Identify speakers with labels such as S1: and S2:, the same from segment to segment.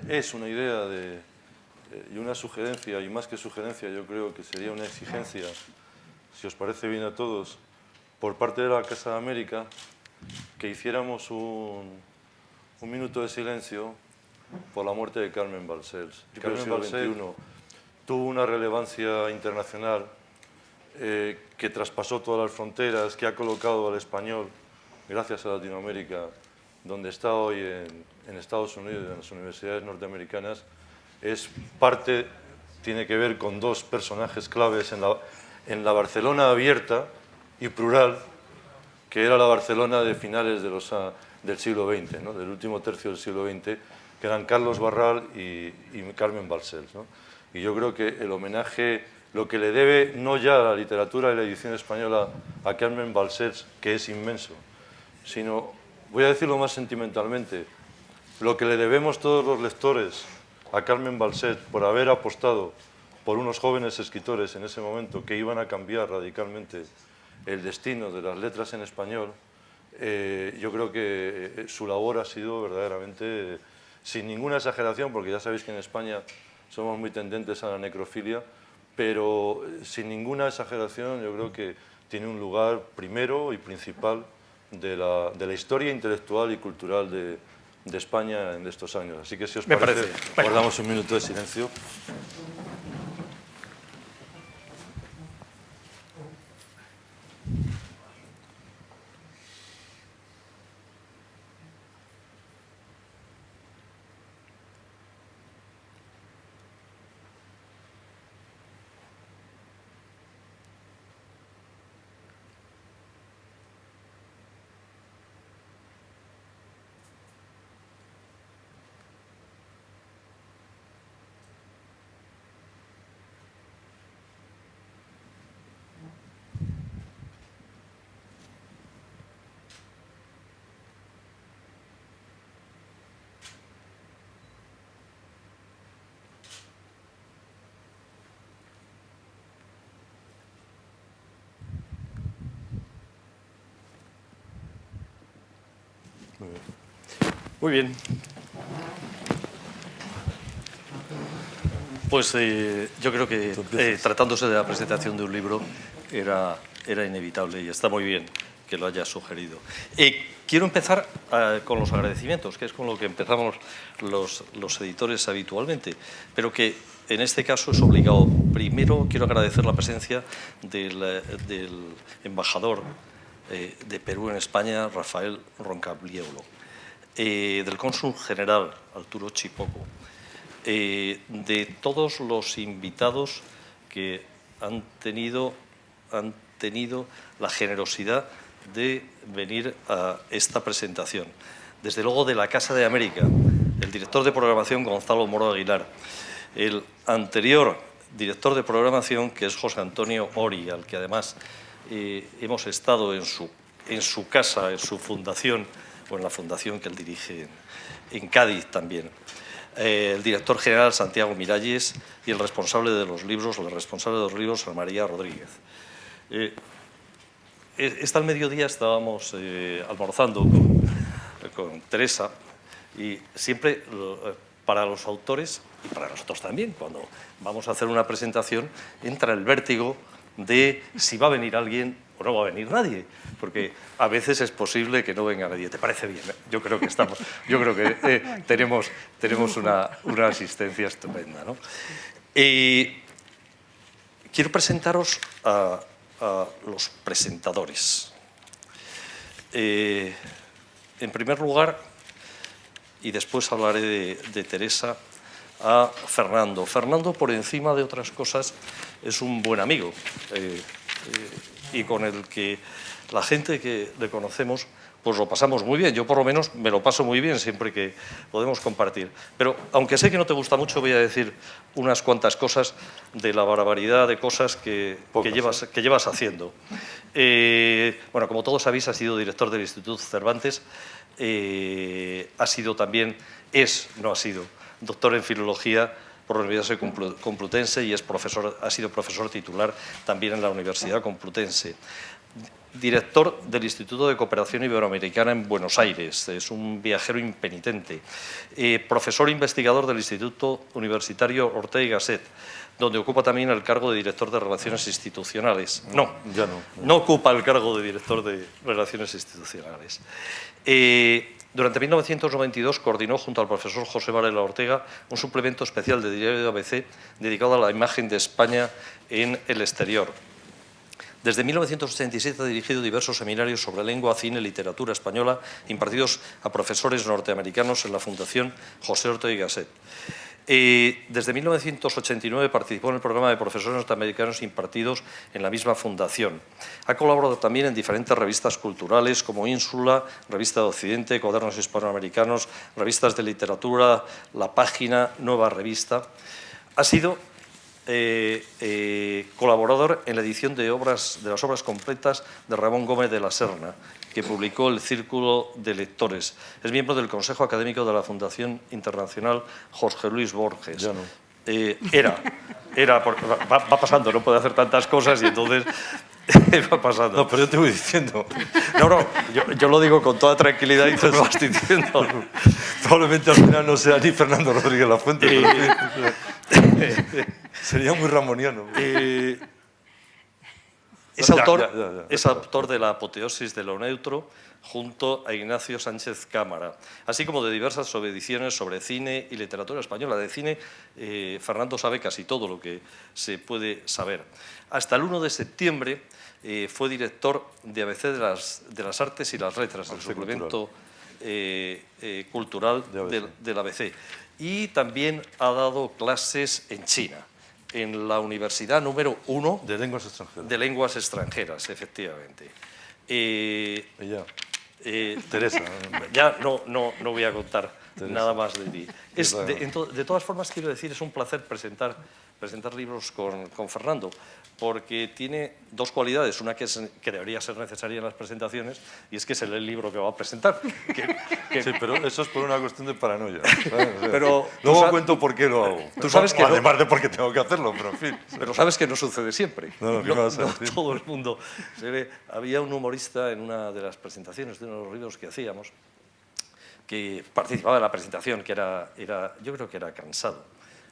S1: es una idea y una sugerencia, y más que sugerencia, yo creo que sería una exigencia, si os parece bien a todos, por parte de la Casa de América, que hiciéramos un minuto de silencio por la muerte de Carmen Balcells. Carmen Balcells tuvo una relevancia internacional que traspasó todas las fronteras, que ha colocado al español, gracias a Latinoamérica, donde está hoy en Estados Unidos, en las universidades norteamericanas. Es parte, tiene que ver con dos personajes claves en la Barcelona abierta y plural, que era la Barcelona de finales del siglo XX, ¿no? Del último tercio del siglo XX, que eran Carlos Barral y Carmen Balcells, ¿no? Y yo creo que el homenaje, lo que le debe no ya a la literatura y la edición española a Carmen Balcells, que es inmenso, sino, voy a decirlo más sentimentalmente, lo que le debemos todos los lectores a Carmen Balcells por haber apostado por unos jóvenes escritores en ese momento que iban a cambiar radicalmente el destino de las letras en español. Yo creo que su labor ha sido verdaderamente, sin ninguna exageración, porque ya sabéis que en España somos muy tendentes a la necrofilia, pero sin ninguna exageración yo creo que tiene un lugar primero y principal de la historia intelectual y cultural de España en estos años. Así que si os parece, guardamos un minuto de silencio.
S2: Muy bien. Pues yo creo que tratándose de la presentación de un libro era inevitable y está muy bien que lo hayas sugerido. Quiero empezar con los agradecimientos, que es con lo que empezamos los editores habitualmente, pero que en este caso es obligado. Primero quiero agradecer la presencia del embajador de Perú en España, Rafael Roncagliolo, del cónsul general Arturo Chipoco, de todos los invitados que han tenido la generosidad de venir a esta presentación. Desde luego de la Casa de América, el director de programación Gonzalo Moro Aguilar, el anterior director de programación, que es José Antonio Ori, al que además hemos estado en su casa, en su fundación, o en la fundación que él dirige en Cádiz también. El director general Santiago Miralles y el responsable de los libros, Ana María Rodríguez. Al mediodía estábamos almorzando con Teresa y siempre para los autores y para nosotros también, cuando vamos a hacer una presentación, entra el vértigo de si va a venir alguien o no va a venir nadie, porque a veces es posible que no venga nadie. ¿Te parece bien? Yo creo que tenemos una asistencia estupenda, ¿no? Quiero presentaros a los presentadores. En primer lugar, y después hablaré de Teresa, a Fernando. Fernando, por encima de otras cosas, es un buen amigo y con el que la gente que le conocemos pues lo pasamos muy bien. Yo por lo menos me lo paso muy bien siempre que podemos compartir. Pero aunque sé que no te gusta mucho, voy a decir unas cuantas cosas de la barbaridad de cosas que llevas haciendo. Bueno, como todos sabéis, ha sido director del Instituto Cervantes, ha sido también, no ha sido, doctor en Filología por la Universidad Complutense y ha sido profesor titular también en la Universidad Complutense. director del Instituto de Cooperación Iberoamericana en Buenos Aires. Es un viajero impenitente. Profesor investigador del Instituto Universitario Ortega y Gasset, donde ocupa también el cargo de director de Relaciones Institucionales. No,
S1: ya no.
S2: No ocupa el cargo de director de Relaciones Institucionales. Durante 1992 coordinó junto al profesor José Varela Ortega un suplemento especial de Diario de ABC dedicado a la imagen de España en el exterior. Desde 1987 ha dirigido diversos seminarios sobre lengua, cine y literatura española impartidos a profesores norteamericanos en la Fundación José Ortega y Gasset. Desde 1989 participó en el programa de profesores norteamericanos impartidos en la misma fundación. Ha colaborado también en diferentes revistas culturales como Ínsula, Revista de Occidente, Cuadernos Hispanoamericanos, revistas de literatura, La Página, Nueva Revista. Ha sido colaborador en la edición de las obras completas de Ramón Gómez de la Serna, que publicó el Círculo de Lectores. Es miembro del Consejo Académico de la Fundación Internacional Jorge Luis Borges.
S1: Ya no.
S2: Era porque va pasando, no puede hacer tantas cosas y entonces va pasando.
S1: No, pero yo te voy diciendo.
S2: No, yo lo digo con toda tranquilidad y tú me vas diciendo.
S1: Probablemente al final no sea ni Fernando Rodríguez Lafuente, pero sería muy ramoniano.
S2: Es autor de La apoteosis de lo neutro, junto a Ignacio Sánchez Cámara, así como de diversas ediciones sobre cine y literatura española. De cine, Fernando sabe casi todo lo que se puede saber. Hasta el 1 de septiembre fue director de ABC de las Artes y las Letras, el suplemento cultural del ABC. Y también ha dado clases en China, en la Universidad número 1
S1: de Lenguas Extranjeras.
S2: De Lenguas Extranjeras, efectivamente.
S1: Teresa.
S2: Ya no voy a contar nada más de ti. De todas formas, quiero decir, es un placer presentar libros con Fernando, porque tiene dos cualidades. Una que debería ser necesaria en las presentaciones, y es que se lee el libro que va a presentar.
S1: Sí, pero eso es por una cuestión de paranoia.
S2: Pero
S1: luego cuento por qué lo hago.
S2: Tú sabes que
S1: además de por qué tengo que hacerlo, pero en fin.
S2: Pero sabes que no sucede siempre.
S1: No,
S2: todo el mundo se ve. Había un humorista en una de las presentaciones de uno de los libros que hacíamos, que participaba en la presentación, que yo creo que era Cansado.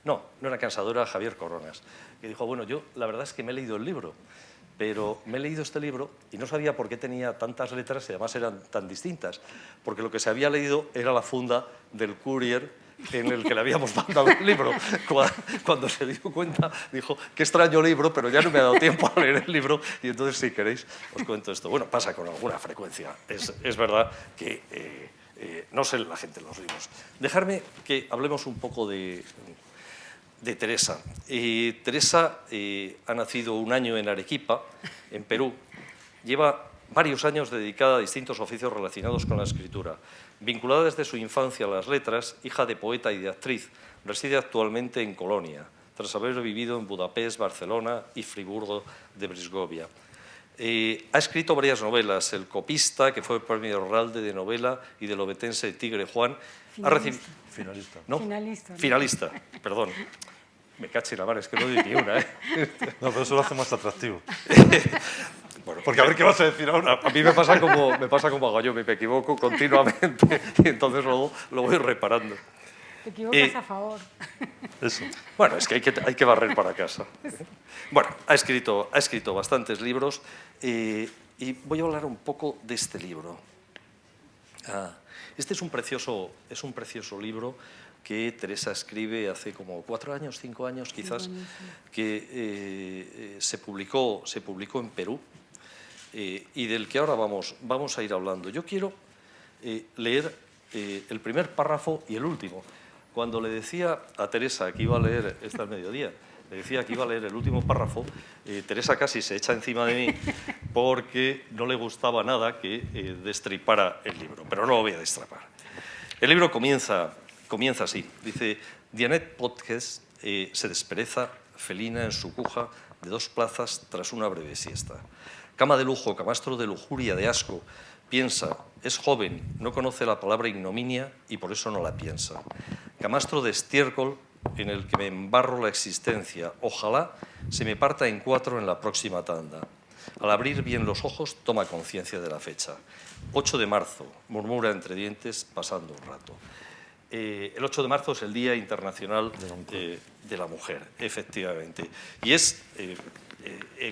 S2: No era Cansado, era Javier Coronas, que dijo, bueno, yo la verdad es que me he leído el libro, pero me he leído este libro y no sabía por qué tenía tantas letras y además eran tan distintas, porque lo que se había leído era la funda del Courier en el que le habíamos mandado el libro. Cuando se dio cuenta, dijo, qué extraño libro, pero ya no me ha dado tiempo a leer el libro, y entonces, si queréis, os cuento esto. Bueno, pasa con alguna frecuencia. Es verdad que no sé la gente en los libros. Dejarme que hablemos un poco de Teresa. Teresa ha nacido un año en Arequipa, en Perú. Lleva varios años dedicada a distintos oficios relacionados con la escritura. Vinculada desde su infancia a las letras, hija de poeta y de actriz, reside actualmente en Colonia, tras haber vivido en Budapest, Barcelona y Friburgo de Brisgovia. Ha escrito varias novelas. El copista, que fue premio Herralde de novela, y del obetense Tigre Juan.
S1: Finalista.
S2: ¿No? Finalista, perdón. Me caché la mano, es que no doy ni una.
S1: No, pero eso lo hace más atractivo.
S2: Bueno,
S1: porque a ver qué vas a decir ahora.
S2: A mí me pasa como a Gallo, me equivoco continuamente y entonces luego lo voy reparando.
S3: Te equivocas a favor.
S2: Eso. Bueno, es que hay que barrer para casa. Bueno, ha escrito bastantes libros y voy a hablar un poco de este libro. Este es un precioso libro que Teresa escribe hace como 4 años, 5 años quizás, que se publicó en Perú y del que ahora vamos a ir hablando. Yo quiero leer el primer párrafo y el último. Cuando le decía a Teresa que iba a leer, esta al mediodía, le decía que iba a leer el último párrafo, Teresa casi se echa encima de mí porque no le gustaba nada que destripara el libro, pero no lo voy a destripar. El libro comienza así, dice: Dianet Podges se despereza, felina en su cuja de 2 plazas tras una breve siesta. Cama de lujo, camastro de lujuria, de asco. Piensa, es joven, no conoce la palabra ignominia y por eso no la piensa. Camastro de estiércol en el que me embarro la existencia. Ojalá se me parta en 4 en la próxima tanda. Al abrir bien los ojos, toma conciencia de la fecha. 8 de marzo, murmura entre dientes, pasando un rato. El 8 de marzo es el Día Internacional de la Mujer, efectivamente. Y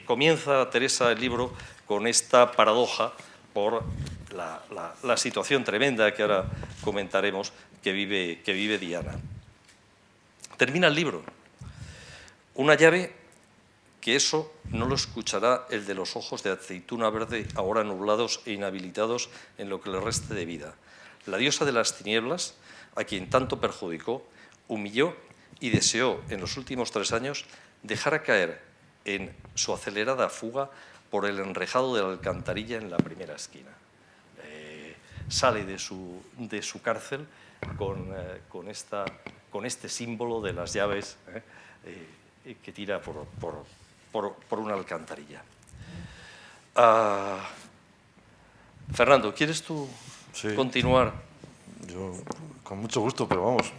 S2: comienza Teresa el libro con esta paradoja por la situación tremenda que ahora comentaremos que vive Diana. Termina el libro. Una llave que eso no lo escuchará el de los ojos de aceituna verde, ahora nublados e inhabilitados en lo que le reste de vida. La diosa de las tinieblas, a quien tanto perjudicó, humilló y deseó en los últimos 3 años dejar caer en su acelerada fuga por el enrejado de la alcantarilla en la primera esquina. Sale de su cárcel con este símbolo de las llaves que tira por una alcantarilla. Fernando, ¿quieres tú continuar?
S1: Yo, con mucho gusto, pero vamos,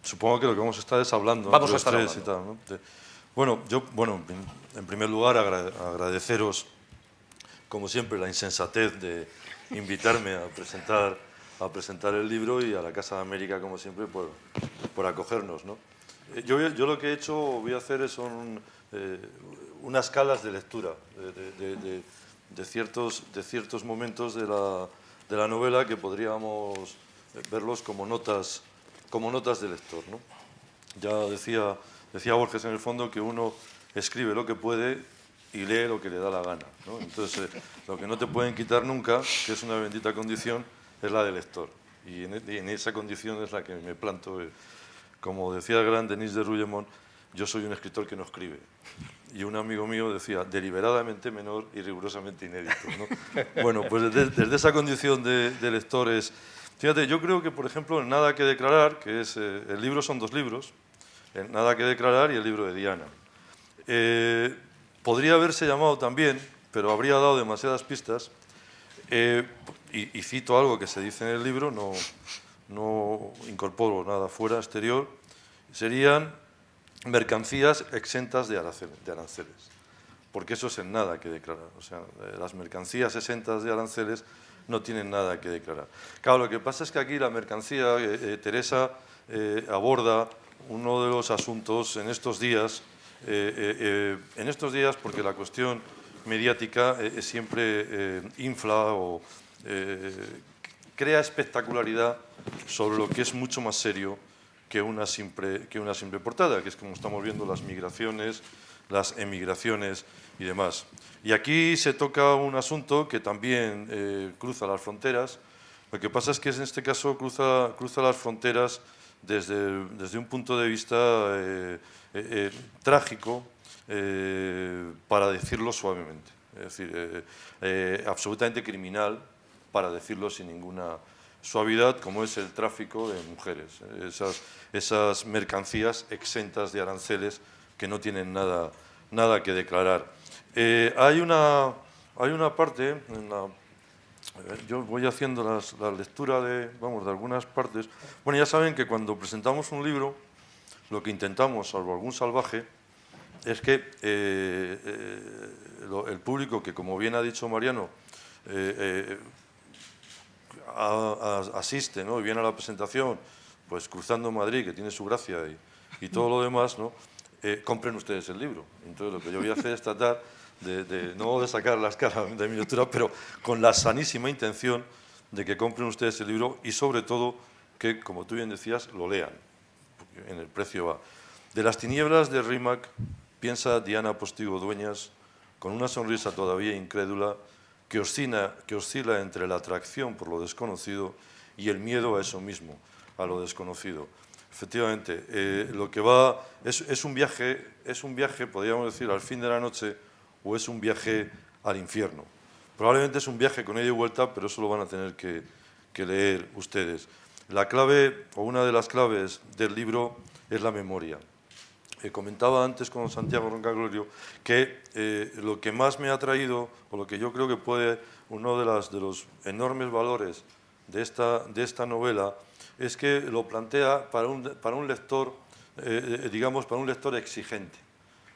S1: supongo que lo que vamos a estar es hablando.
S2: Vamos a estar hablando.
S1: Y tal, ¿no? Bueno, en primer lugar, agradeceros, como siempre, la insensatez de invitarme a presentar el libro y a la Casa de América, como siempre, por acogernos, ¿no? Yo lo que he hecho, voy a hacer son unas escalas de lectura de ciertos momentos de la novela que podríamos verlos como notas de lector, ¿no? Ya decía Borges en el fondo que uno escribe lo que puede y lee lo que le da la gana, ¿no? Entonces, lo que no te pueden quitar nunca, que es una bendita condición, es la de lector. Y en esa condición es la que me planto. Como decía el gran Denis de Rougemont, yo soy un escritor que no escribe. Y un amigo mío decía, deliberadamente menor y rigurosamente inédito, ¿no? Bueno, pues desde esa condición de lectores... Fíjate, yo creo que, por ejemplo, en Nada que declarar, que es... el libro son 2 libros, Nada que declarar y el libro de Diana. Podría haberse llamado también, pero habría dado demasiadas pistas, y cito algo que se dice en el libro, no incorporo nada fuera, exterior, serían mercancías exentas de aranceles, porque eso es en nada que declarar. O sea, las mercancías exentas de aranceles no tienen nada que declarar. Claro, lo que pasa es que aquí la mercancía, Teresa aborda uno de los asuntos en estos días, porque la cuestión mediática siempre infla o crea espectacularidad sobre lo que es mucho más serio que una simple portada, que es como estamos viendo las migraciones, las emigraciones y demás. Y aquí se toca un asunto que también cruza las fronteras. Lo que pasa es que en este caso cruza las fronteras desde un punto de vista trágico, para decirlo suavemente. Es decir, absolutamente criminal, para decirlo sin ninguna suavidad, como es el tráfico de mujeres, esas mercancías exentas de aranceles que no tienen nada que declarar. Hay una parte, yo voy haciendo la lectura de algunas partes. Bueno, ya saben que cuando presentamos un libro, lo que intentamos, salvo algún salvaje, es que el público, que como bien ha dicho Mariano, asiste, ¿no?, y viene a la presentación, pues cruzando Madrid, que tiene su gracia, y todo lo demás, ¿no?, compren ustedes el libro. Entonces, lo que yo voy a hacer es tratar no de sacar las caras de mi lectura, pero con la sanísima intención de que compren ustedes el libro y, sobre todo, que, como tú bien decías, lo lean, porque en el precio va. De las tinieblas de Rímac piensa Diana Postigo Dueñas, con una sonrisa todavía incrédula, que oscila entre la atracción por lo desconocido y el miedo a eso mismo, a lo desconocido. Efectivamente, lo que va es un viaje, podríamos decir, al fin de la noche, o es un viaje al infierno. Probablemente es un viaje con ida y vuelta, pero eso lo van a tener que leer ustedes. La clave, o una de las claves del libro, es la memoria. Comentaba antes con Santiago Roncaglorio que lo que más me ha traído, o lo que yo creo que puede, uno de los enormes valores de esta novela, es que lo plantea para un lector, digamos, para un lector exigente.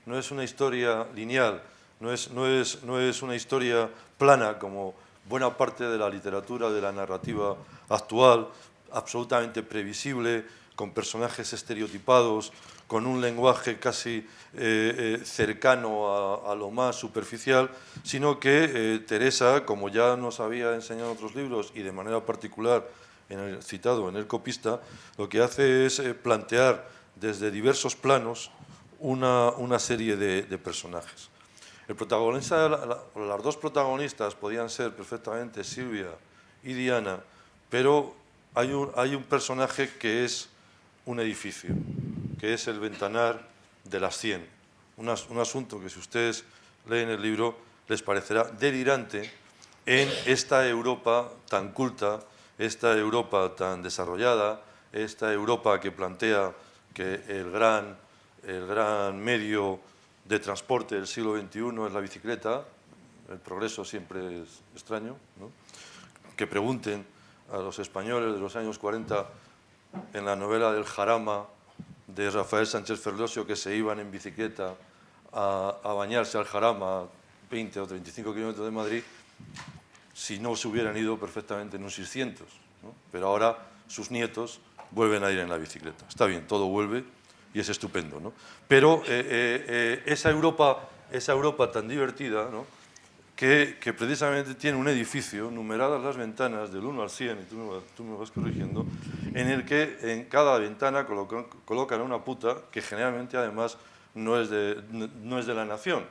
S1: No es una historia lineal, no es una historia plana como buena parte de la literatura, de la narrativa actual, absolutamente previsible, con personajes estereotipados, con un lenguaje casi cercano a lo más superficial, sino que Teresa, como ya nos había enseñado en otros libros y de manera particular citado en El copista, lo que hace es plantear desde diversos planos una serie de personajes. El protagonista, las dos protagonistas podían ser perfectamente Silvia y Diana, pero hay un personaje que es un edificio, que es el Ventanar de las 100. Un asunto que si ustedes leen el libro les parecerá delirante en esta Europa tan culta, esta Europa tan desarrollada, esta Europa que plantea que el gran medio de transporte del siglo XXI es la bicicleta. El progreso siempre es extraño, ¿no? Que pregunten a los españoles de los años 40 en la novela del Jarama de Rafael Sánchez Ferlosio, que se iban en bicicleta a bañarse al Jarama, 20 o 35 kilómetros de Madrid, si no se hubieran ido perfectamente en un 600, ¿no? Pero ahora sus nietos vuelven a ir en la bicicleta. Está bien, todo vuelve y es estupendo, ¿no? Pero esa Europa tan divertida, ¿no? que precisamente tiene un edificio, numeradas las ventanas del 1 al 100, y tú me vas corrigiendo, en el que en cada ventana colocan una puta que generalmente además no es de la nación.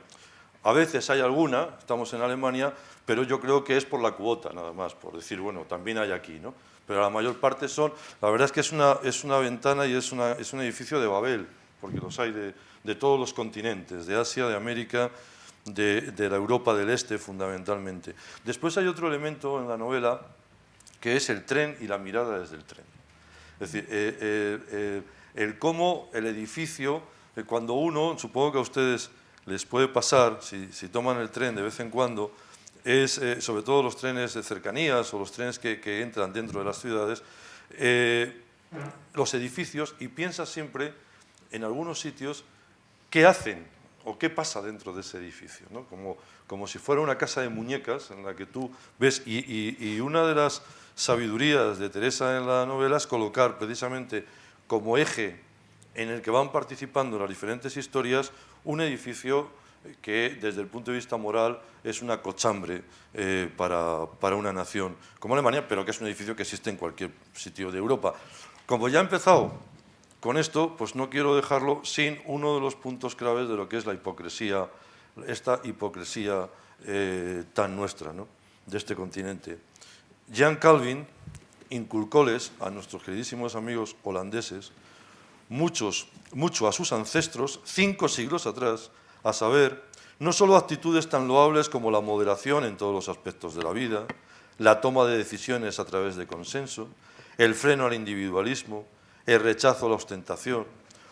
S1: A veces hay alguna, estamos en Alemania, pero yo creo que es por la cuota nada más, por decir, bueno, también hay aquí, ¿no? Pero la mayor parte son, la verdad es que es una ventana y es un edificio de Babel, porque los hay de todos los continentes, de Asia, de América, de la Europa del Este fundamentalmente. Después hay otro elemento en la novela que es el tren y la mirada desde el tren. Es decir, el cómo el edificio, cuando uno, supongo que a ustedes les puede pasar, si toman el tren de vez en cuando, es sobre todo los trenes de cercanías o los trenes que entran dentro de las ciudades, los edificios, y piensas siempre en algunos sitios qué hacen o qué pasa dentro de ese edificio, ¿no? Como si fuera una casa de muñecas en la que tú ves, y una de las sabidurías de Teresa en la novela es colocar precisamente como eje en el que van participando las diferentes historias un edificio que desde el punto de vista moral es una cochambre para una nación como Alemania, pero que es un edificio que existe en cualquier sitio de Europa. Como ya he empezado con esto, pues no quiero dejarlo sin uno de los puntos claves de lo que es la hipocresía, esta hipocresía tan nuestra, ¿no? De este continente. Jan Calvin inculcóles a nuestros queridísimos amigos holandeses mucho a sus ancestros 5 siglos atrás, a saber, no solo actitudes tan loables como la moderación en todos los aspectos de la vida, la toma de decisiones a través de consenso, el freno al individualismo, el rechazo a la ostentación,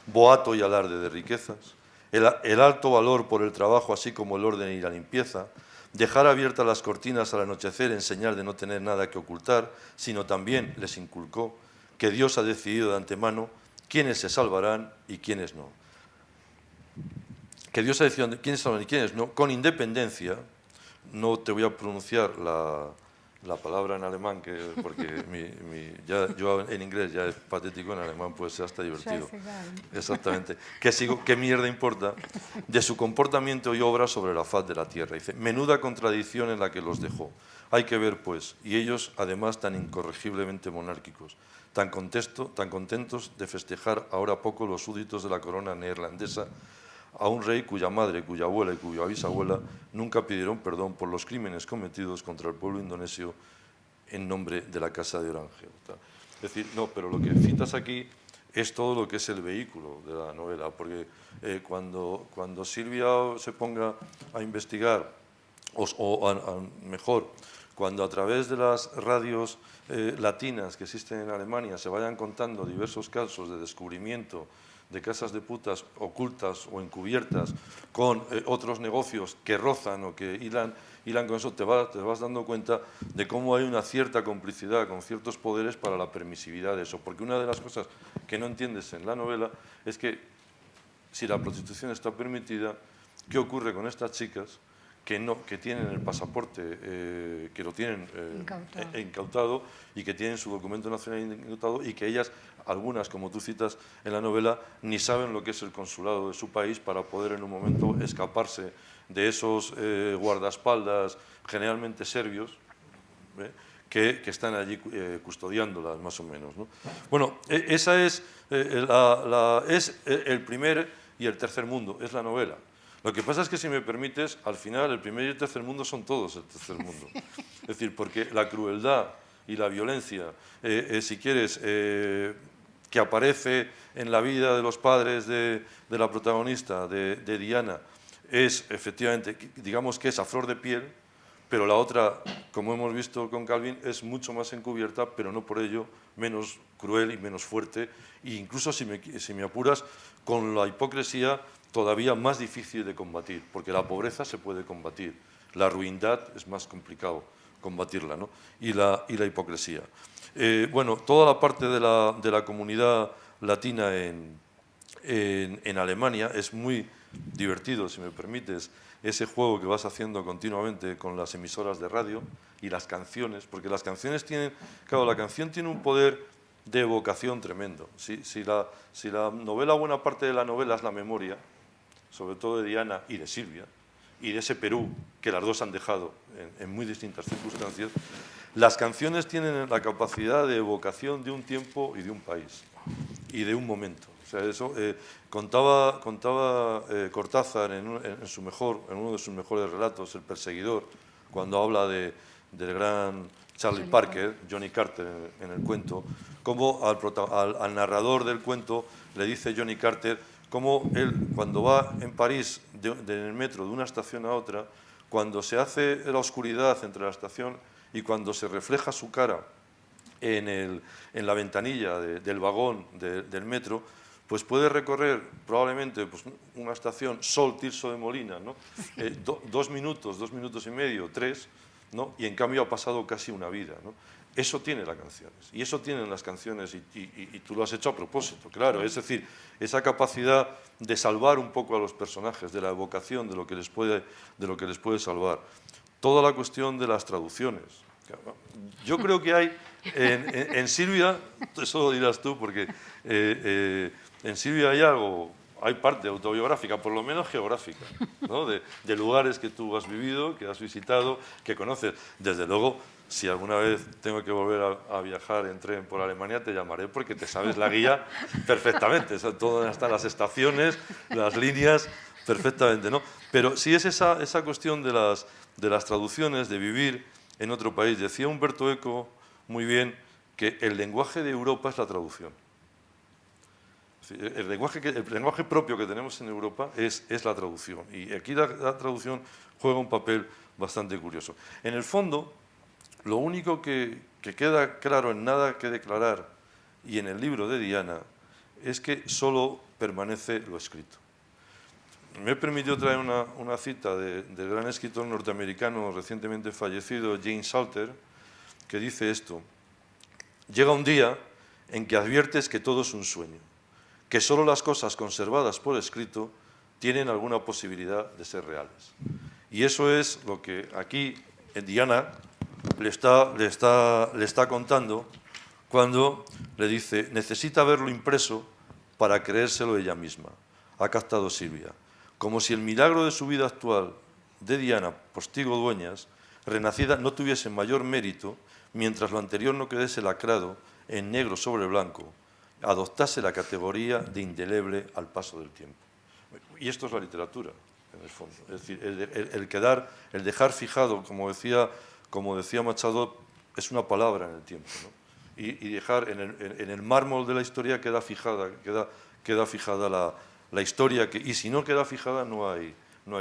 S1: boato y alarde de riquezas, el alto valor por el trabajo así como el orden y la limpieza, dejar abiertas las cortinas al anochecer en señal de no tener nada que ocultar, sino también les inculcó que Dios ha decidido de antemano quiénes se salvarán y quiénes no. Que Dios ha decidido quiénes se salvarán y quiénes no, con independencia, no te voy a pronunciar la palabra en alemán, porque yo en inglés ya es patético, en alemán puede ser hasta divertido. Exactamente. ¿Qué mierda importa? De su comportamiento y obra sobre la faz de la tierra. Dice, menuda contradicción en la que los dejó. Hay que ver, pues, y ellos, además, tan incorregiblemente monárquicos, tan contentos de festejar ahora poco los súbditos de la corona neerlandesa, a un rey cuya madre, cuya abuela y cuya bisabuela nunca pidieron perdón por los crímenes cometidos contra el pueblo indonesio en nombre de la Casa de Orange. Es decir, no, pero lo que citas aquí es todo lo que es el vehículo de la novela, porque cuando Silvia se ponga a investigar, mejor, cuando a través de las radios latinas que existen en Alemania se vayan contando diversos casos de descubrimiento de casas de putas ocultas o encubiertas con otros negocios que rozan o que hilan con eso, te vas dando cuenta de cómo hay una cierta complicidad con ciertos poderes para la permisividad de eso. Porque una de las cosas que no entiendes en la novela es que si la prostitución está permitida, qué ocurre con estas chicas que tienen el pasaporte, que lo tienen incautado y que tienen su documento nacional incautado y que ellas, algunas, como tú citas en la novela, ni saben lo que es el consulado de su país para poder en un momento escaparse de esos guardaespaldas, generalmente serbios, que están allí custodiándolas, más o menos, ¿no? Bueno, esa es el primer y el tercer mundo, es la novela. Lo que pasa es que, si me permites, al final el primer y el tercer mundo son todos el tercer mundo. Es decir, porque la crueldad y la violencia, si quieres, que aparece en la vida de los padres de la protagonista, de Diana, es efectivamente, digamos que es a flor de piel, pero la otra, como hemos visto con Calvin, es mucho más encubierta, pero no por ello menos cruel y menos fuerte, e incluso, si me apuras, con la hipocresía todavía más difícil de combatir, porque la pobreza se puede combatir, la ruindad es más complicado combatirla, ¿no? y la hipocresía. Bueno, toda la parte de la comunidad latina en Alemania es muy divertido, si me permites, ese juego que vas haciendo continuamente con las emisoras de radio y las canciones, porque las canciones tienen, claro, la canción tiene un poder de evocación tremendo. Si la novela, buena parte de la novela es la memoria, sobre todo de Diana y de Silvia, y de ese Perú que las dos han dejado en muy distintas circunstancias, las canciones tienen la capacidad de evocación de un tiempo y de un país, y de un momento. O sea, eso contaba Cortázar en uno de sus mejores relatos, El perseguidor, cuando habla del gran Charlie Parker, Johnny Carter, en el cuento, cómo al narrador del cuento le dice Johnny Carter cómo él, cuando va en París en el metro de una estación a otra, cuando se hace la oscuridad entre la estación y cuando se refleja su cara en la ventanilla del vagón del metro, pues puede recorrer probablemente pues, una estación Sol Tirso de Molina, ¿no? 2 minutos, 2 minutos y medio, 3, ¿no? Y en cambio ha pasado casi una vida, ¿no? Eso tiene las canciones, y eso tienen las canciones, y tú lo has hecho a propósito, claro, es decir, esa capacidad de salvar un poco a los personajes, de la evocación de lo que les puede salvar. Toda la cuestión de las traducciones. Yo creo que hay en Silvia, eso lo dirás tú, porque en Silvia hay parte autobiográfica, por lo menos geográfica, ¿no? de lugares que tú has vivido, que has visitado, que conoces. Desde luego, si alguna vez tengo que volver a viajar en tren por Alemania, te llamaré porque te sabes la guía perfectamente. O sea, todas están las estaciones, las líneas, perfectamente, ¿no? Pero sí es esa cuestión de las traducciones, de vivir en otro país. Decía Humberto Eco muy bien que el lenguaje de Europa es la traducción. El lenguaje propio que tenemos en Europa es la traducción. Y aquí la traducción juega un papel bastante curioso. En el fondo, lo único que queda claro en Nada que declarar y en el libro de Diana es que solo permanece lo escrito. Me he permitido traer una cita del gran escritor norteamericano recientemente fallecido, James Salter, que dice esto: llega un día en que adviertes que todo es un sueño, que solo las cosas conservadas por escrito tienen alguna posibilidad de ser reales. Y eso es lo que aquí Diana le está contando cuando le dice: necesita verlo impreso para creérselo ella misma. Ha captado Silvia. Como si el milagro de su vida actual, de Diana Postigo Dueñas, renacida, no tuviese mayor mérito, mientras lo anterior no quedase lacrado en negro sobre blanco, adoptase la categoría de indeleble al paso del tiempo. Y esto es la literatura, en el fondo. Es decir, el dejar fijado, como decía Machado, es una palabra en el tiempo, ¿no? Y dejar en el mármol de la historia queda fijada la historia, y si no queda fijada no hay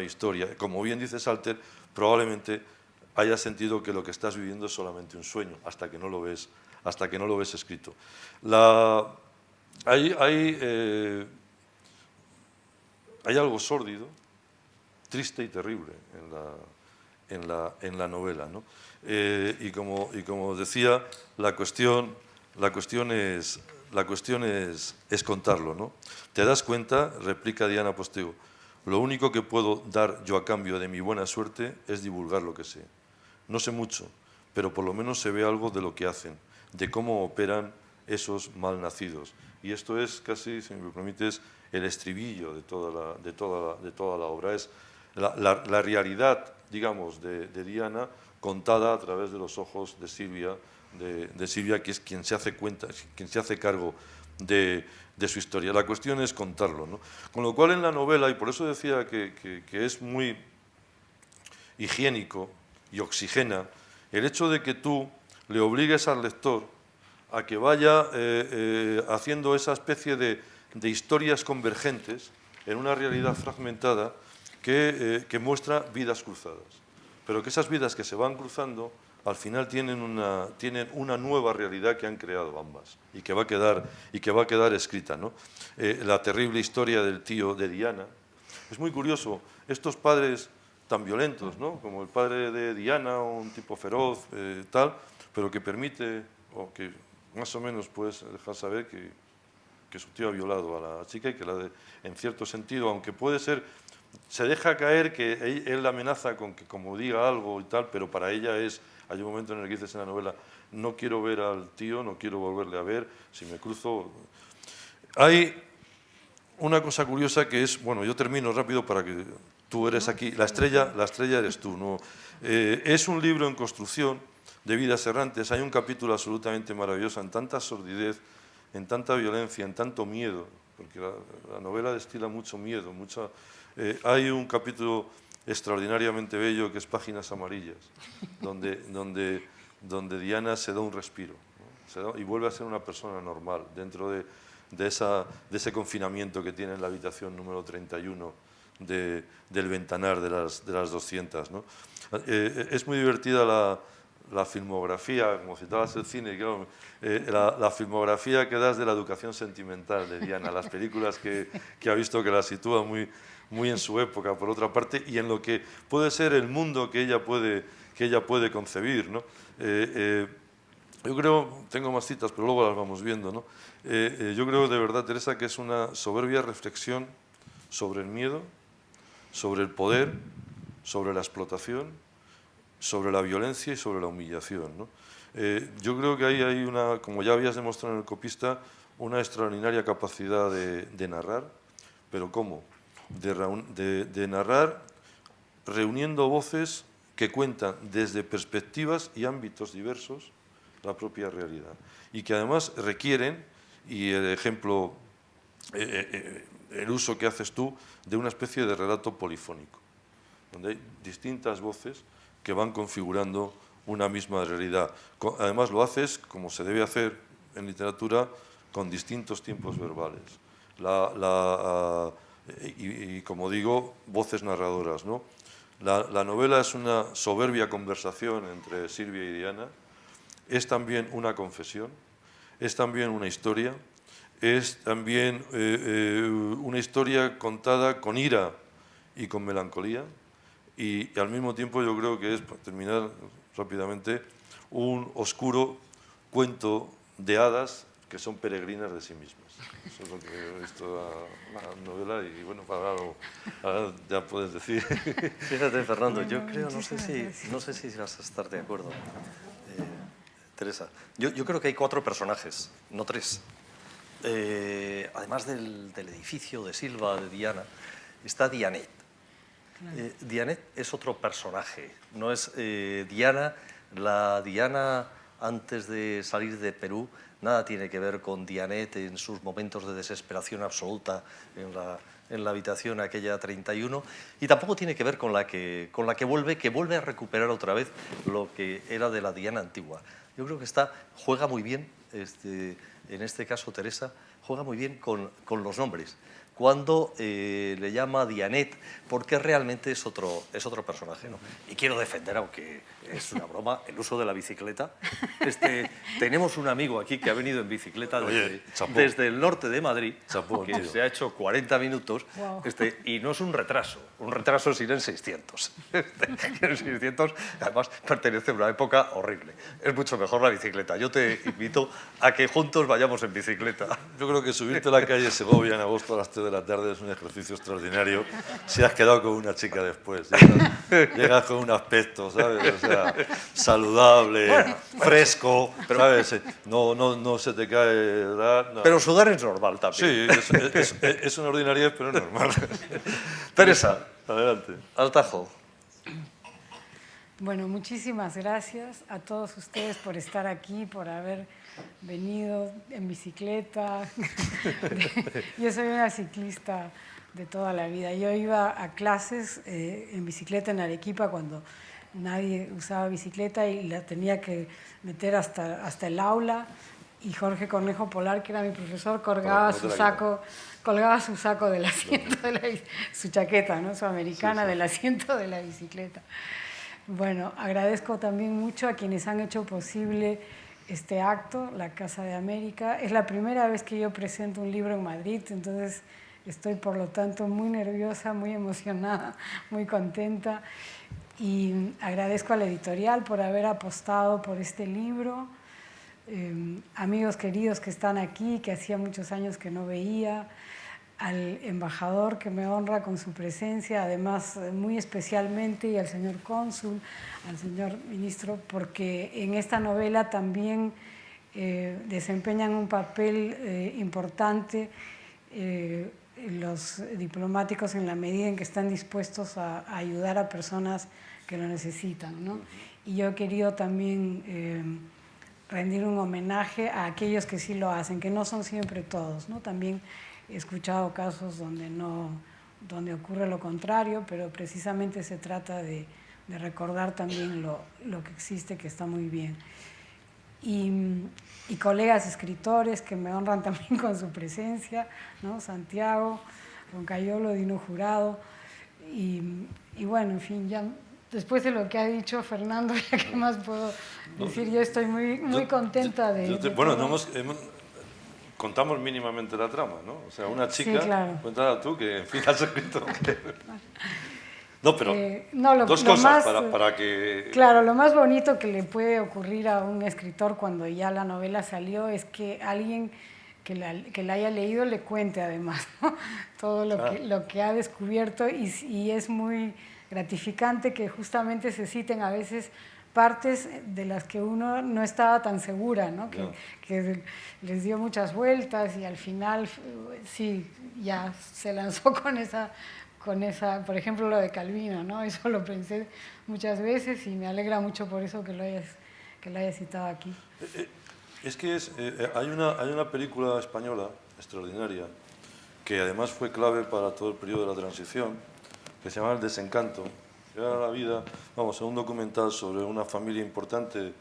S1: historia. Como bien dice Salter, probablemente hayas sentido que lo que estás viviendo es solamente un sueño, hasta que no lo ves escrito. Hay algo sórdido, triste y terrible en la novela, ¿no? Y como decía, la cuestión es contarlo, ¿no? ¿Te das cuenta? Replica Diana Postigo. Lo único que puedo dar yo a cambio de mi buena suerte es divulgar lo que sé. No sé mucho, pero por lo menos se ve algo de lo que hacen, de cómo operan esos malnacidos. Y esto es casi, si me permites, el estribillo de toda la obra. Es la realidad, digamos, de Diana contada a través de los ojos de Silvia, que es quien se hace cuenta, quien se hace cargo de su historia. La cuestión es contarlo, ¿no? Con lo cual en la novela, y por eso decía que es muy higiénico y oxigena, el hecho de que tú le obligues al lector a que vaya haciendo esa especie de historias convergentes en una realidad fragmentada que muestra vidas cruzadas, pero que esas vidas que se van cruzando al final tienen una nueva realidad que han creado ambas y que va a quedar escrita, ¿no? La terrible historia del tío de Diana. Es muy curioso, estos padres tan violentos, ¿no? Como el padre de Diana, un tipo feroz, tal, pero que permite, o que más o menos puedes dejar saber que su tío ha violado a la chica y que en cierto sentido, aunque puede ser, se deja caer que él la amenaza con que como diga algo y tal, pero para ella hay un momento en el que dices en la novela, no quiero ver al tío, no quiero volverle a ver, si me cruzo... Hay una cosa curiosa que es, bueno, yo termino rápido para que tú eres aquí, la estrella eres tú, ¿no? Es un libro en construcción de vidas errantes, hay un capítulo absolutamente maravilloso, en tanta sordidez, en tanta violencia, en tanto miedo, porque la novela destila mucho miedo, hay un capítulo extraordinariamente bello que es Páginas Amarillas, donde Diana se da un respiro, ¿no? Y vuelve a ser una persona normal dentro de ese confinamiento que tiene en la habitación número 31 del Ventanar de las 200, ¿no? Es muy divertida la filmografía, como citabas el cine, claro, la filmografía que das de la educación sentimental de Diana, las películas que ha visto que la sitúa muy en su época, por otra parte, y en lo que puede ser el mundo que ella puede concebir, ¿no? Yo creo, tengo más citas, pero luego las vamos viendo, ¿no? Yo creo de verdad, Teresa, que es una soberbia reflexión sobre el miedo, sobre el poder, sobre la explotación, sobre la violencia y sobre la humillación, ¿no? Yo creo que ahí hay como ya habías demostrado en El copista, una extraordinaria capacidad de narrar, pero ¿cómo? De narrar reuniendo voces que cuentan desde perspectivas y ámbitos diversos la propia realidad y que además requieren, y el ejemplo, el uso que haces tú, de una especie de relato polifónico, donde hay distintas voces que van configurando una misma realidad. Además lo haces, como se debe hacer en literatura, con distintos tiempos verbales. Y como digo, voces narradoras, ¿no? La novela es una soberbia conversación entre Silvia y Diana, es también una confesión, es también una historia, es también una historia contada con ira y con melancolía, y al mismo tiempo yo creo que es, para terminar rápidamente, un oscuro cuento de hadas que son peregrinas de sí mismas. Eso es lo que he visto la novela y bueno, ahora ya puedes decir.
S2: Fíjate, Fernando, yo creo, no sé si vas a estar de acuerdo, Teresa. Yo creo que hay 4 personajes, no 3. Además del edificio, de Silva, de Diana, está Dianet. Dianet es otro personaje, no es Diana, la Diana antes de salir de Perú, nada tiene que ver con Dianet en sus momentos de desesperación absoluta en la habitación aquella 31, y tampoco tiene que ver con la que vuelve a recuperar otra vez lo que era de la Diana antigua. Yo creo que juega muy bien, en este caso Teresa, juega muy bien con los nombres. Cuando le llama Dianet, porque realmente es otro personaje, ¿no? Y quiero defender, aunque es una broma, el uso de la bicicleta. Tenemos un amigo aquí que ha venido en bicicleta desde el norte de Madrid, que se ha hecho 40 minutos,
S3: wow.
S2: Y no es un retraso es ir en 600. En 600, además, pertenece a una época horrible. Es mucho mejor la bicicleta. Yo te invito a que juntos vayamos en bicicleta.
S1: Yo creo que subirte a la calle Segovia en agosto a las 3 de la tarde es un ejercicio extraordinario si has quedado con una chica después. Llegas con un aspecto, ¿sabes? O sea, saludable, fresco, ¿sabes? No se te cae... No.
S2: Pero sudar es normal también.
S1: Sí, es una ordinariedad, pero es normal.
S2: Teresa,
S1: adelante.
S2: al tajo.
S3: Bueno, muchísimas gracias a todos ustedes por estar aquí, por haber venido en bicicleta. Yo soy una ciclista de toda la vida. Yo iba a clases en bicicleta en Arequipa cuando nadie usaba bicicleta y la tenía que meter hasta el aula. Y Jorge Cornejo Polar, que era mi profesor, colgaba su saco del asiento su chaqueta, ¿no? Su americana, del asiento de la bicicleta. Bueno, agradezco también mucho a quienes han hecho posible este acto, la Casa de América. Es la primera vez que yo presento un libro en Madrid, entonces estoy por lo tanto muy nerviosa, muy emocionada, muy contenta. Y agradezco a la editorial por haber apostado por este libro. Amigos queridos que están aquí, que hacía muchos años que no veía, al embajador que me honra con su presencia, además muy especialmente, y al señor cónsul, al señor ministro, porque en esta novela también desempeñan un papel importante los diplomáticos en la medida en que están dispuestos a ayudar a personas que lo necesitan, ¿no? Y yo he querido también rendir un homenaje a aquellos que sí lo hacen, que no son siempre todos, ¿no? También he escuchado casos donde ocurre lo contrario, pero precisamente se trata de recordar también lo que existe, que está muy bien. Y colegas escritores que me honran también con su presencia, ¿no? Santiago, Roncayolo, Dino Jurado, y bueno, en fin, ya después de lo que ha dicho Fernando, ya qué más puedo decir, yo estoy muy contenta de...
S1: Bueno, contamos mínimamente la trama, ¿no? O sea, una chica,
S3: sí, claro.
S1: Cuéntala tú, que en fin has escrito... No, pero dos
S3: lo
S1: cosas
S3: más,
S1: para que...
S3: Claro, lo más bonito que le puede ocurrir a un escritor cuando ya la novela salió es que alguien que la haya leído le cuente además, ¿no? Todo lo que ha descubierto, y es muy gratificante que justamente se citen a veces partes de las que uno no estaba tan segura, ¿no? Que les dio muchas vueltas y al final sí, ya se lanzó con esa, por ejemplo, lo de Calvino, ¿no? Eso lo pensé muchas veces y me alegra mucho por eso que lo hayas citado aquí.
S1: Es que hay una película española extraordinaria que además fue clave para todo el periodo de la transición, que se llama El Desencanto. Era la vida, vamos, un documental sobre una familia importante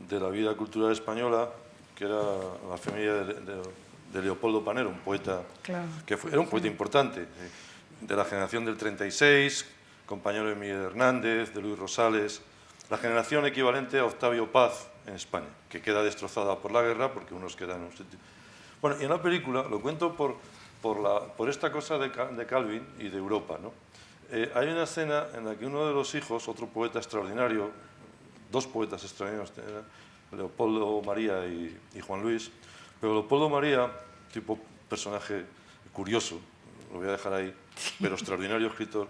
S1: de la vida cultural española, que era la familia de Leopoldo Panero, un poeta,
S3: claro,
S1: era un poeta importante, de la generación del 36, compañero de Miguel Hernández, de Luis Rosales, la generación equivalente a Octavio Paz en España, que queda destrozada por la guerra porque unos quedan en un sitio. Bueno, y en la película, lo cuento por esta cosa de Calvin y de Europa, ¿no? Hay una escena en la que uno de los hijos, otro poeta extraordinario, dos poetas extraordinarios, Leopoldo María y Juan Luis, pero Leopoldo María, tipo personaje curioso, lo voy a dejar ahí, pero extraordinario escritor,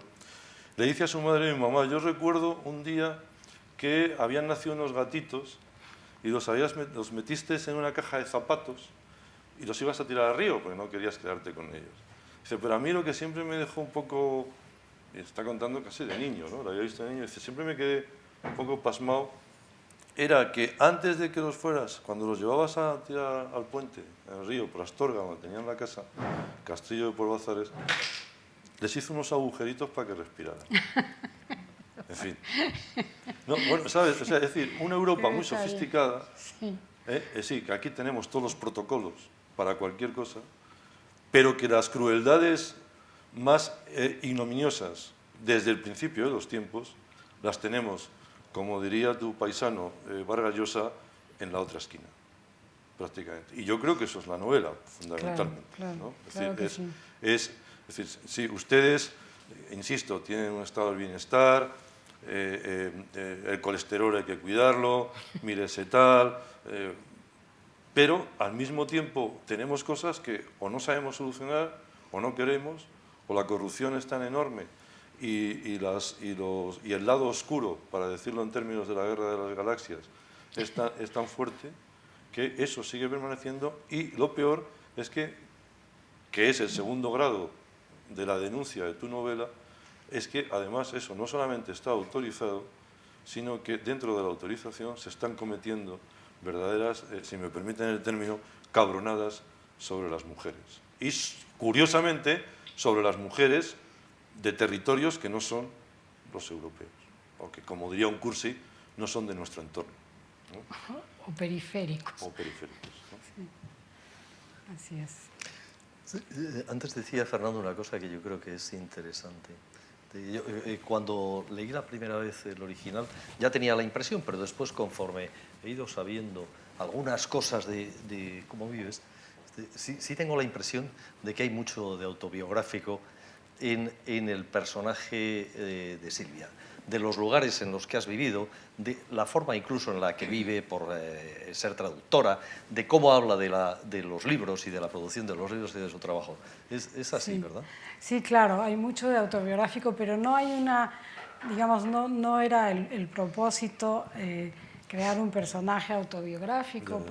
S1: le dice a su madre y mi mamá: yo recuerdo un día que habían nacido unos gatitos y los metiste en una caja de zapatos y los ibas a tirar al río porque no querías quedarte con ellos. Dice, pero a mí lo que siempre me dejó un poco, y está contando casi de niño, ¿no? Lo había visto de niño, dice, siempre me quedé un poco pasmado, era que antes de que los fueras, cuando los llevabas a tirar al puente, en el río, por Astorga, donde tenían la casa, Castillo de Porbazares, les hizo unos agujeritos para que respiraran. En fin. No, bueno, ¿sabes? O sea, es decir, una Europa muy sofisticada, sí, que aquí tenemos todos los protocolos para cualquier cosa, pero que las crueldades más ignominiosas desde el principio de los tiempos las tenemos, como diría tu paisano Vargas Llosa, en la otra esquina, prácticamente. Y yo creo que eso es la novela, fundamentalmente. Claro, ¿no? Es decir, sí, ustedes, insisto, tienen un estado del bienestar, el colesterol hay que cuidarlo, mírese tal, pero al mismo tiempo tenemos cosas que o no sabemos solucionar o no queremos, o la corrupción es tan enorme y el lado oscuro, para decirlo en términos de la Guerra de las Galaxias, es tan fuerte que eso sigue permaneciendo, y lo peor es que es el segundo grado de la denuncia de tu novela, es que además eso no solamente está autorizado, sino que dentro de la autorización se están cometiendo verdaderas, si me permiten el término, cabronadas sobre las mujeres. Y curiosamente sobre las mujeres de territorios que no son los europeos, o que, como diría un cursi, no son de nuestro entorno, ¿no?
S3: O periféricos.
S1: O periféricos, ¿no?
S3: Sí. Así es.
S2: Antes decía Fernando una cosa que yo creo que es interesante. Yo, cuando leí la primera vez el original ya tenía la impresión, pero después, conforme he ido sabiendo algunas cosas de cómo vives, sí tengo la impresión de que hay mucho de autobiográfico en el personaje de Silvia, de los lugares en los que has vivido, de la forma incluso en la que vive por ser traductora, de cómo habla de los libros y de la producción de los libros y de su trabajo. Es así,
S3: Sí.
S2: ¿verdad?
S3: Sí, claro, hay mucho de autobiográfico, pero no hay una, digamos, no era el propósito crear un personaje autobiográfico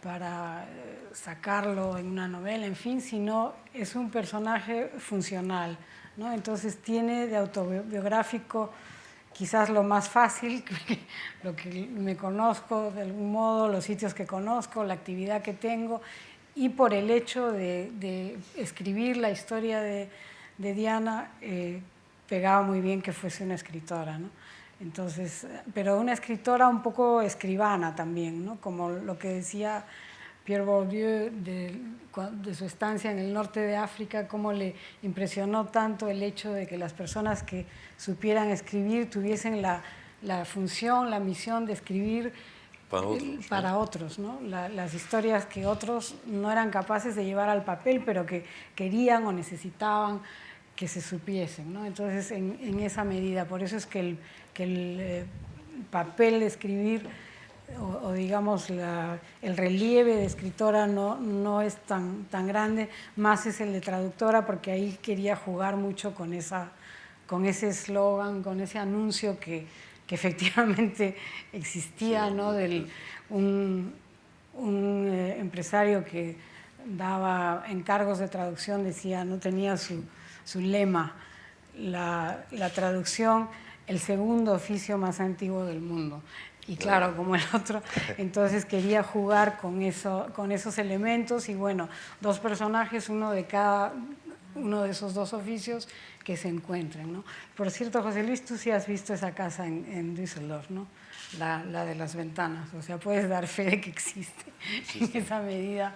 S3: para sacarlo en una novela, en fin, sino es un personaje funcional, ¿no? Entonces tiene de autobiográfico quizás lo más fácil, lo que me conozco de algún modo, los sitios que conozco, la actividad que tengo, y por el hecho de escribir la historia de Diana, pegaba muy bien que fuese una escritora, ¿no? Entonces, pero una escritora un poco escribana también, ¿no? Como lo que decía Pierre Bourdieu de su estancia en el norte de África, cómo le impresionó tanto el hecho de que las personas que supieran escribir tuviesen la función, la misión de escribir para otros, ¿no? Las historias que otros no eran capaces de llevar al papel, pero que querían o necesitaban que se supiesen, ¿no? Entonces, en esa medida, por eso es que el papel de escribir o digamos el relieve de escritora no es tan grande, más es el de traductora, porque ahí quería jugar mucho con ese eslogan, con ese anuncio que efectivamente existía, ¿no? Un empresario que daba encargos de traducción decía, no tenía su lema, la traducción, el segundo oficio más antiguo del mundo. Y claro, como el otro, entonces quería jugar con esos elementos y bueno, dos personajes, uno de esos dos oficios que se encuentren, ¿no? Por cierto, José Luis, tú sí has visto esa casa en Düsseldorf, ¿no? La de las ventanas, o sea, puedes dar fe de que existe. En esa medida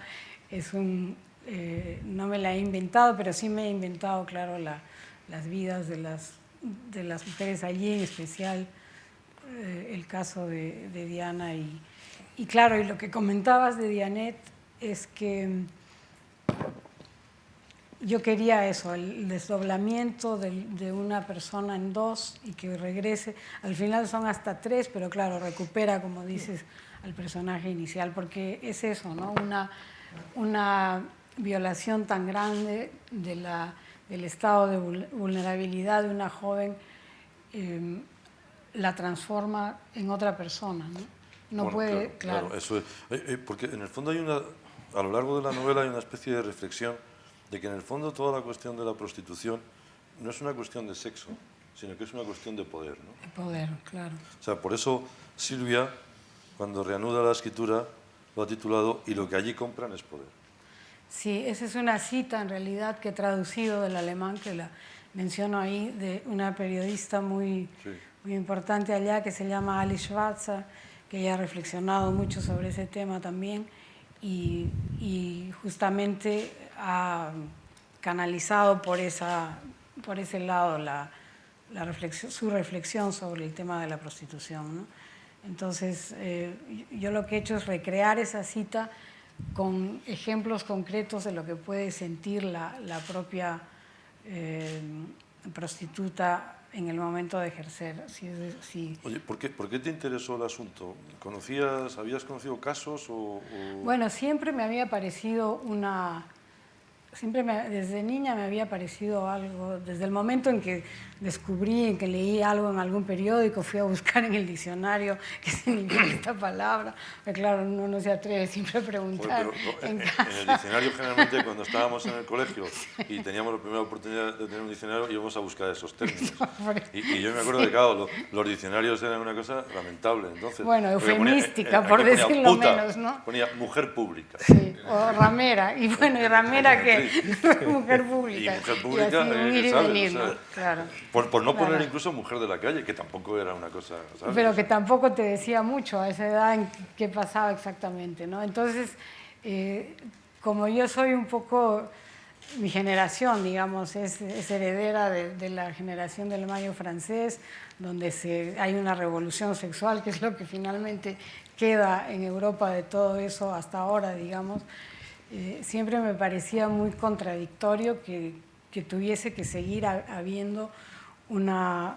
S3: es no me la he inventado, pero sí me he inventado, claro, las vidas de las mujeres allí, en especial el caso de Diana y claro, y lo que comentabas de Dianet es que yo quería eso, el desdoblamiento de una persona en dos y que regrese. Al final son hasta tres, pero claro, recupera, como dices, al personaje inicial, porque es eso, ¿no? Una violación tan grande del estado de vulnerabilidad de una joven la transforma en otra persona, ¿no? No bueno, puede, claro.
S1: Eso es, porque en el fondo a lo largo de la novela hay una especie de reflexión de que en el fondo toda la cuestión de la prostitución no es una cuestión de sexo, sino que es una cuestión de poder, ¿no?
S3: De poder, claro.
S1: O sea, por eso Silvia, cuando reanuda la escritura, lo ha titulado "Y lo que allí compran es poder".
S3: Sí, esa es una cita en realidad que he traducido del alemán, que la menciono ahí, de una periodista muy importante allá que se llama Alice Schwarzer, que ella ha reflexionado mucho sobre ese tema también y justamente ha canalizado por ese lado su reflexión sobre el tema de la prostitución, ¿no? Entonces, yo lo que he hecho es recrear esa cita con ejemplos concretos de lo que puede sentir la propia prostituta en el momento de ejercer.
S1: Oye, ¿por qué te interesó el asunto? ¿Habías conocido casos o...?
S3: Bueno, siempre me había parecido desde niña me había parecido algo, desde el momento en que descubrí, en que leí algo en algún periódico, fui a buscar en el diccionario qué significa esta palabra. Pero claro, uno no se atreve siempre a preguntar.
S1: En el diccionario, generalmente, cuando estábamos en el colegio y teníamos la primera oportunidad de tener un diccionario, íbamos a buscar esos términos. Y yo me acuerdo de, claro, los diccionarios eran una cosa lamentable. Entonces,
S3: bueno, eufemística, por
S1: ponía
S3: decirlo
S1: puta,
S3: menos, ¿no?
S1: Ponía mujer pública.
S3: Sí, o ramera. Y bueno, ¿y ramera qué? Mujer pública.
S1: Y mujer pública,
S3: y así, un ir y
S1: ¿sabes?
S3: venir,
S1: O sea,
S3: ¿no? Claro.
S1: Por no
S3: Claro.
S1: poner incluso mujer de la calle, que tampoco era una cosa, ¿sabes?
S3: Pero que tampoco te decía mucho a esa edad en qué pasaba exactamente, ¿no? Entonces, como yo soy un poco, mi generación, digamos, es heredera de la generación del Mayo francés, donde hay una revolución sexual, que es lo que finalmente queda en Europa de todo eso hasta ahora, digamos, siempre me parecía muy contradictorio que tuviese que seguir habiendo una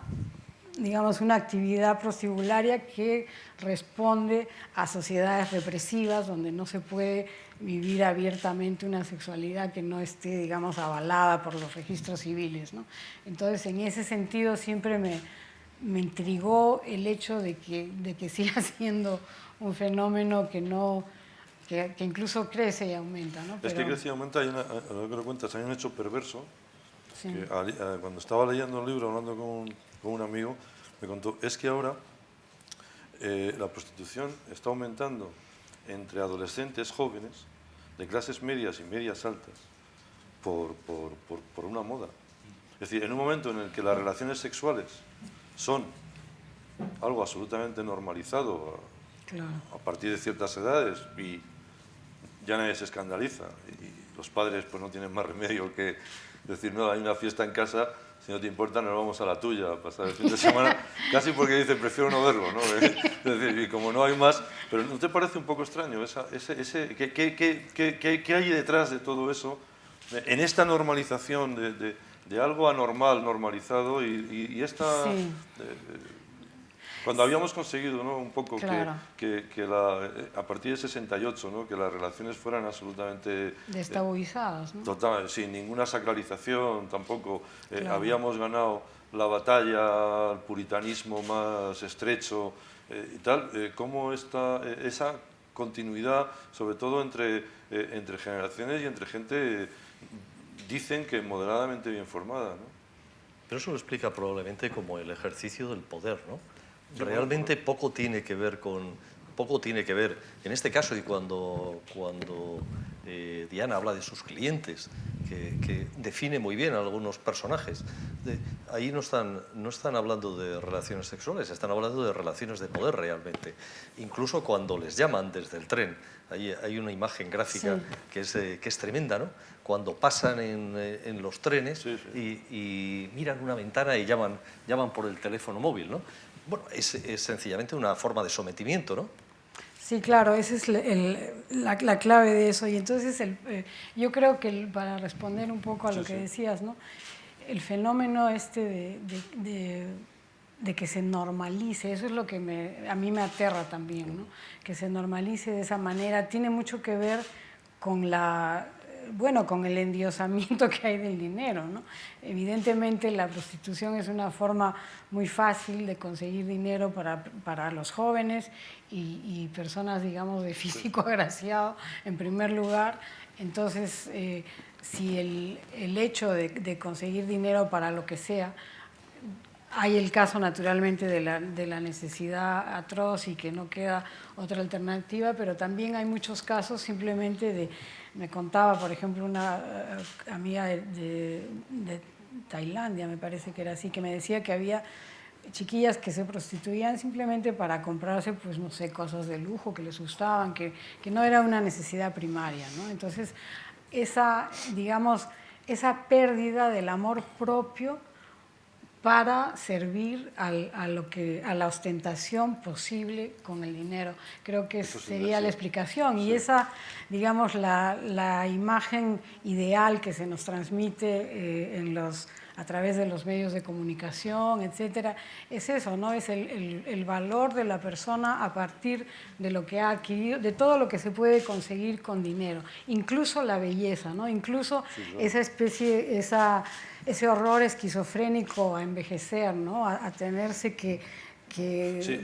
S3: actividad prostibularia que responde a sociedades represivas donde no se puede vivir abiertamente una sexualidad que no esté, digamos, avalada por los registros civiles, ¿no? Entonces, en ese sentido, siempre me intrigó el hecho de que siga siendo un fenómeno que incluso crece y aumenta, ¿no?
S1: Es que crece y aumenta, a lo que lo cuentas, hay un hecho perverso.
S3: Sí.
S1: Que cuando estaba leyendo el libro, hablando con un amigo, me contó, es que ahora la prostitución está aumentando entre adolescentes jóvenes de clases medias y medias altas por una moda. Es decir, en un momento en el que las relaciones sexuales son algo absolutamente normalizado
S3: Claro.
S1: a partir de ciertas edades y ya nadie se escandaliza y los padres pues no tienen más remedio que decir, no, hay una fiesta en casa, si no te importa nos vamos a la tuya a pasar el fin de semana, casi porque dice, prefiero no verlo, ¿no? Es decir, y como no hay más, pero ¿no te parece un poco extraño qué hay detrás de todo eso, en esta normalización de algo anormal normalizado y esta...
S3: Sí.
S1: Cuando habíamos conseguido, ¿no? Un poco
S3: Claro.
S1: a partir de 68, ¿no? Que las relaciones fueran absolutamente...
S3: Destabuizadas, ¿no?
S1: Total, sin ninguna sacralización tampoco.
S3: Claro.
S1: Habíamos ganado la batalla al puritanismo más estrecho y tal. ¿Cómo está esa continuidad, sobre todo entre generaciones y entre gente, dicen que moderadamente bien formada, ¿no?
S2: Pero eso lo explica probablemente como el ejercicio del poder, ¿no?
S1: Sí,
S2: Realmente poco tiene que ver, en este caso, y cuando Diana habla de sus clientes, que define muy bien a algunos personajes, ahí no están hablando de relaciones sexuales, están hablando de relaciones de poder realmente. Incluso cuando les llaman desde el tren, hay una imagen gráfica que es tremenda, ¿no? Cuando pasan en los trenes y miran una ventana y llaman por el teléfono móvil, ¿no? Bueno, es sencillamente una forma de sometimiento, ¿no?
S3: Sí, claro, esa es la clave de eso. Y entonces yo creo que para responder un poco a lo que decías, ¿no? El fenómeno de que se normalice, eso es lo que a mí me aterra también, ¿no? Que se normalice de esa manera, tiene mucho que ver con con el endiosamiento que hay del dinero, ¿no? Evidentemente la prostitución es una forma muy fácil de conseguir dinero para los jóvenes y personas, digamos, de físico agraciado en primer lugar. Entonces, si el hecho de conseguir dinero para lo que sea, hay el caso naturalmente de la necesidad atroz y que no queda otra alternativa, pero también hay muchos casos simplemente me contaba, por ejemplo, una amiga de Tailandia, me parece que era así, que me decía que había chiquillas que se prostituían simplemente para comprarse, pues no sé, cosas de lujo que les gustaban, que no era una necesidad primaria, ¿no? Entonces, esa pérdida del amor propio para servir a la ostentación posible con el dinero. Creo que sería la explicación. Sí. Y esa, digamos, la imagen ideal que se nos transmite a través de los medios de comunicación, etcétera, es eso, ¿no? Es el valor de la persona a partir de lo que ha adquirido, de todo lo que se puede conseguir con dinero, incluso la belleza, ¿no? Incluso esa especie, ese horror esquizofrénico a envejecer, ¿no? A tenerse que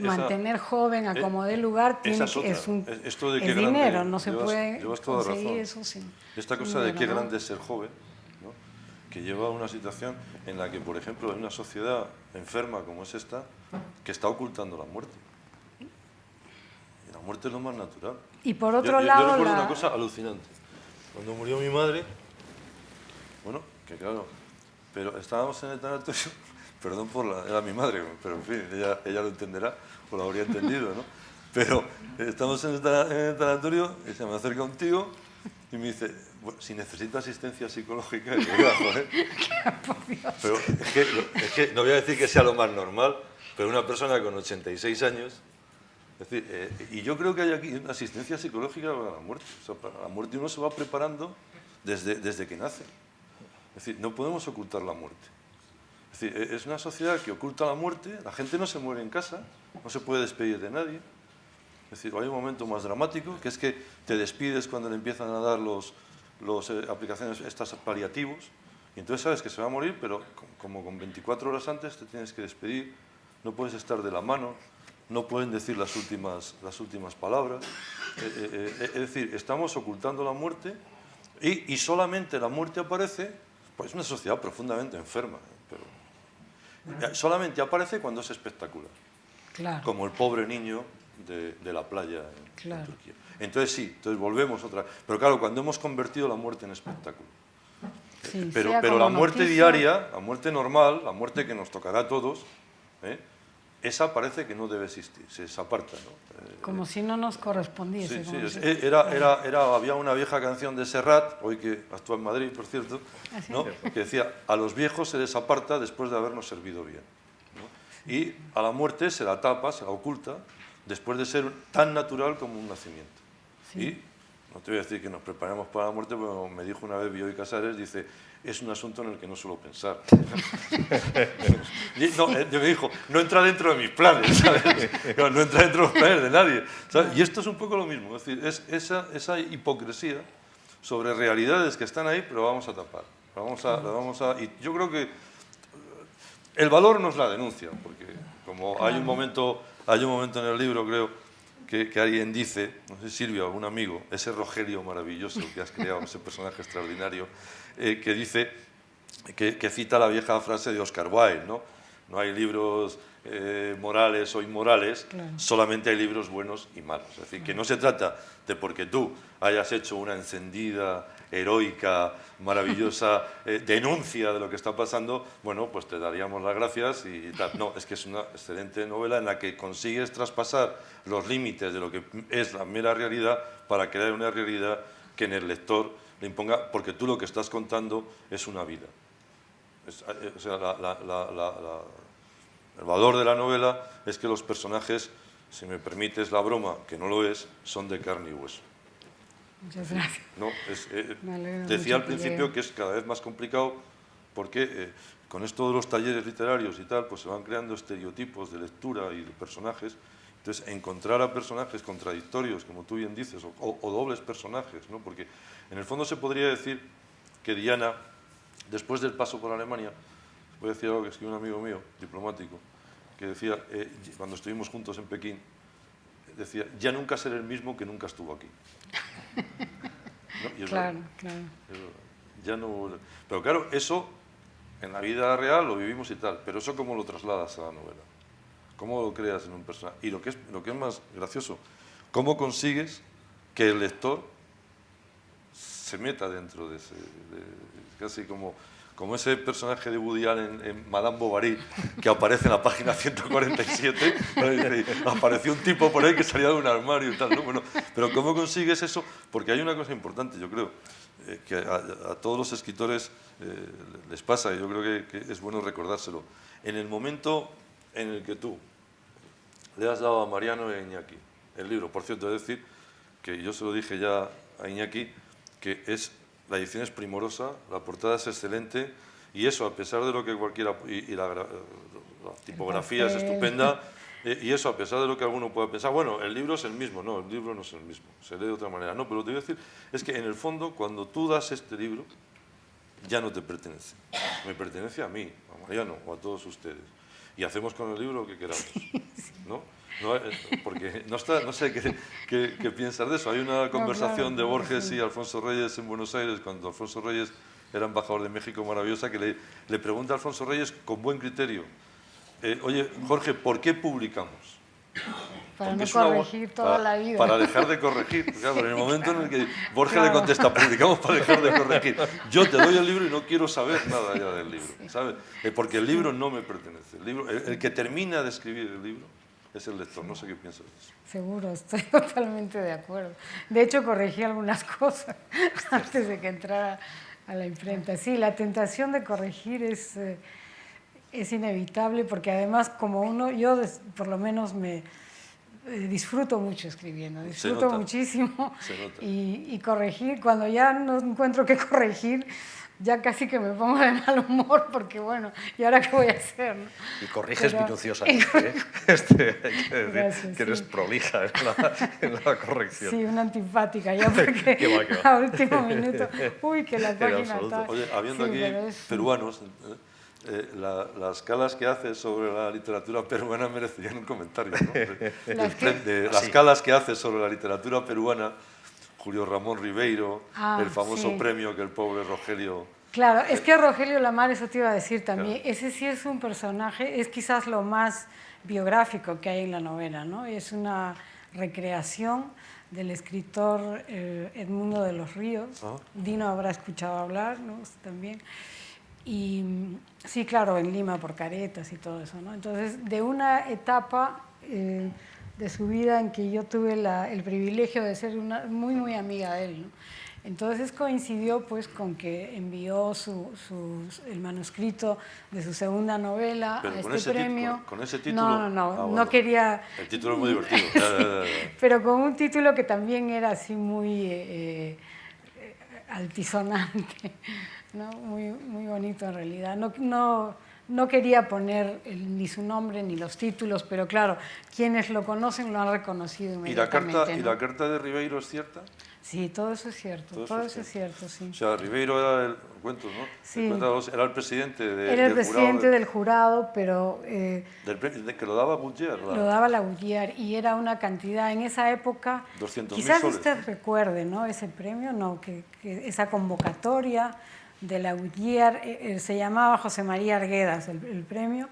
S3: mantener joven a como dé lugar, es dinero, no se puede conseguir eso sin
S1: esta cosa dinero, de qué grande es ser joven, ¿no? Que lleva a una situación en la que, por ejemplo, en una sociedad enferma como es esta, que está ocultando la muerte. Y la muerte es lo más natural.
S3: Y por otro lado...
S1: Yo recuerdo una cosa alucinante. Cuando murió mi madre, bueno, que claro, pero estábamos en el tanatorio, perdón era mi madre, pero en fin, ella lo entenderá, o lo habría entendido, ¿no? Pero estamos en el tanatorio y se me acerca un tío y me dice, bueno, si necesita asistencia psicológica, y yo digo, joder. Pero es que no voy a decir que sea lo más normal, pero una persona con 86 años, es decir, y yo creo que hay aquí una asistencia psicológica para la muerte. O sea, para la muerte uno se va preparando desde que nace. Es decir, no podemos ocultar la muerte. Es decir, es una sociedad que oculta la muerte, la gente no se muere en casa, no se puede despedir de nadie. Es decir, hay un momento más dramático, que es que te despides cuando le empiezan a dar los aplicaciones estas paliativos, y entonces sabes que se va a morir, pero como con 24 horas antes te tienes que despedir, no puedes estar de la mano, no pueden decir las últimas palabras. Es decir, estamos ocultando la muerte y solamente la muerte aparece, pues es una sociedad profundamente enferma, pero solamente aparece cuando es espectacular.
S3: Claro. Como
S1: el pobre niño de la playa en Turquía. Entonces sí, volvemos otra vez. Pero claro, cuando hemos convertido la muerte en espectáculo. Sí, pero la muerte diaria, la muerte normal, la muerte que nos tocará a todos, esa parece que no debe existir, se aparta, ¿no?
S3: Como si no nos correspondiese.
S1: Había una vieja canción de Serrat, hoy que actúa en Madrid, por cierto, ¿no? Que decía, a los viejos se les aparta después de habernos servido bien, ¿no? Y a la muerte se la tapa, se la oculta, después de ser tan natural como un nacimiento. Sí. Y no te voy a decir que nos preparemos para la muerte, pero me dijo una vez Bioy Casares, dice, es un asunto en el que no suelo pensar. No, me dijo, no entra dentro de mis planes, ¿sabes? No entra dentro de los planes de nadie, ¿sabes? Y esto es un poco lo mismo, es decir, es esa hipocresía sobre realidades que están ahí, pero vamos a tapar. Y yo creo que el valor nos la denuncia, porque como hay un momento en el libro, creo, que alguien dice, no sé, Silvia, algún amigo, ese Rogelio maravilloso que has creado, ese personaje extraordinario, que dice, que cita la vieja frase de Oscar Wilde, ¿no? No hay libros morales o inmorales, solamente hay libros buenos y malos. Es decir, que no se trata de porque tú hayas hecho una encendida, heroica, maravillosa denuncia de lo que está pasando, bueno, pues te daríamos las gracias y tal. No, es que es una excelente novela en la que consigues traspasar los límites de lo que es la mera realidad para crear una realidad que en el lector le imponga, porque tú lo que estás contando es una vida. O sea, el valor de la novela es que los personajes, si me permites la broma, que no lo es, son de carne y hueso.
S3: Muchas gracias.
S1: No, decía al principio que es cada vez más complicado porque con esto de los talleres literarios y tal, pues se van creando estereotipos de lectura y de personajes. Entonces, encontrar a personajes contradictorios, como tú bien dices, o dobles personajes, ¿no? Porque en el fondo se podría decir que Diana, después del paso por Alemania, voy a decir algo que escribió un amigo mío, diplomático, que decía, cuando estuvimos juntos en Pekín, decía, ya nunca seré el mismo que nunca estuvo aquí. ¿No?
S3: Claro.
S1: Ya no, pero claro, eso en la vida real lo vivimos y tal, pero eso cómo lo trasladas a la novela, cómo lo creas en un personaje. Y lo que es más gracioso, cómo consigues que el lector se meta dentro de ese, casi como ese personaje de Woody Allen en Madame Bovary, que aparece en la página 147, ¿no? Apareció un tipo por ahí que salía de un armario y tal, ¿no? Bueno, pero ¿cómo consigues eso? Porque hay una cosa importante, yo creo. que a todos los escritores les pasa, y yo creo que es bueno recordárselo. En el momento en el que tú le has dado a Mariano y a Iñaki el libro, por cierto, es decir, que yo se lo dije ya a Iñaki, que la edición es primorosa, la portada es excelente, y eso, a pesar de lo que cualquiera... y la tipografía es estupenda, y eso, a pesar de lo que alguno pueda pensar, bueno, el libro es el mismo. No, el libro no es el mismo, se lee de otra manera. No, pero lo que te voy a decir es que, en el fondo, cuando tú das este libro, ya no te pertenece. Me pertenece a mí, a Mariano, o a todos ustedes. Y hacemos con el libro lo que queramos, ¿no? Porque no sé qué piensas de eso. Hay una conversación de Borges y Alfonso Reyes en Buenos Aires, cuando Alfonso Reyes era embajador de México, maravillosa, que le pregunta a Alfonso Reyes con buen criterio: oye, Jorge, ¿por qué publicamos?
S3: Para no corregir toda la vida.
S1: Para dejar de corregir. Claro, en el momento en el que Borges le contesta, publicamos para dejar de corregir. Yo te doy el libro y no quiero saber nada ya del libro, ¿sabes? Porque el libro no me pertenece. El que termina de escribir el libro es el lector. No sé qué piensas de eso.
S3: Seguro, estoy totalmente de acuerdo. De hecho, corregí algunas cosas antes de que entrara a la imprenta. Sí, la tentación de corregir es inevitable, porque además, yo por lo menos disfruto mucho escribiendo, disfruto muchísimo, y corregir, cuando ya no encuentro qué corregir, ya casi que me pongo de mal humor, porque bueno, ¿y ahora qué voy a hacer? ¿no?
S2: Y corriges minuciosamente, ¿eh?
S3: Gracias,
S2: que eres prolija en la corrección.
S3: Sí, una antipática, ya porque
S2: qué va.
S3: a último minuto, uy, que la página está...
S1: Oye, habiendo aquí peruanos, las calas que hace sobre la literatura peruana merecerían un comentario, ¿no? Las calas que hace sobre la literatura peruana, Julio Ramón Ribeiro, el famoso premio que el pobre Rogelio...
S3: Claro, es que Rogelio Lamar, eso te iba a decir también, claro. Ese sí es un personaje, es quizás lo más biográfico que hay en la novela, ¿no? Es una recreación del escritor Edmundo de los Ríos. Dino habrá escuchado hablar, ¿no? También. Y sí, claro, en Lima por Caretas y todo eso, ¿no? Entonces, de una etapa de su vida en que yo tuve el privilegio de ser muy, muy amiga de él, ¿no? Entonces coincidió pues con que envió el manuscrito de su segunda novela a este premio.
S1: ¿Con ese título?
S3: No quería...
S1: El título es muy divertido.
S3: Pero con un título que también era así muy altisonante, ¿no? Muy, muy bonito en realidad. No quería poner ni su nombre ni los títulos, pero claro, quienes lo conocen lo han reconocido inmediatamente.
S1: ¿Y la carta de Ribeiro es cierta?
S3: Sí, todo eso es cierto, todo eso es cierto, sí.
S1: O sea, Ribeiro era el cuento, ¿no?
S3: Sí.
S1: Era el presidente
S3: era el presidente del jurado, pero...
S1: que lo daba Gutiérrez, ¿verdad?
S3: Lo daba la Gutiérrez, y era una cantidad, en esa época...
S1: 200.000
S3: quizás
S1: soles.
S3: Usted recuerde, ¿no? Ese premio, ¿no? Que esa convocatoria de la Gutiérrez, se llamaba José María Arguedas el premio,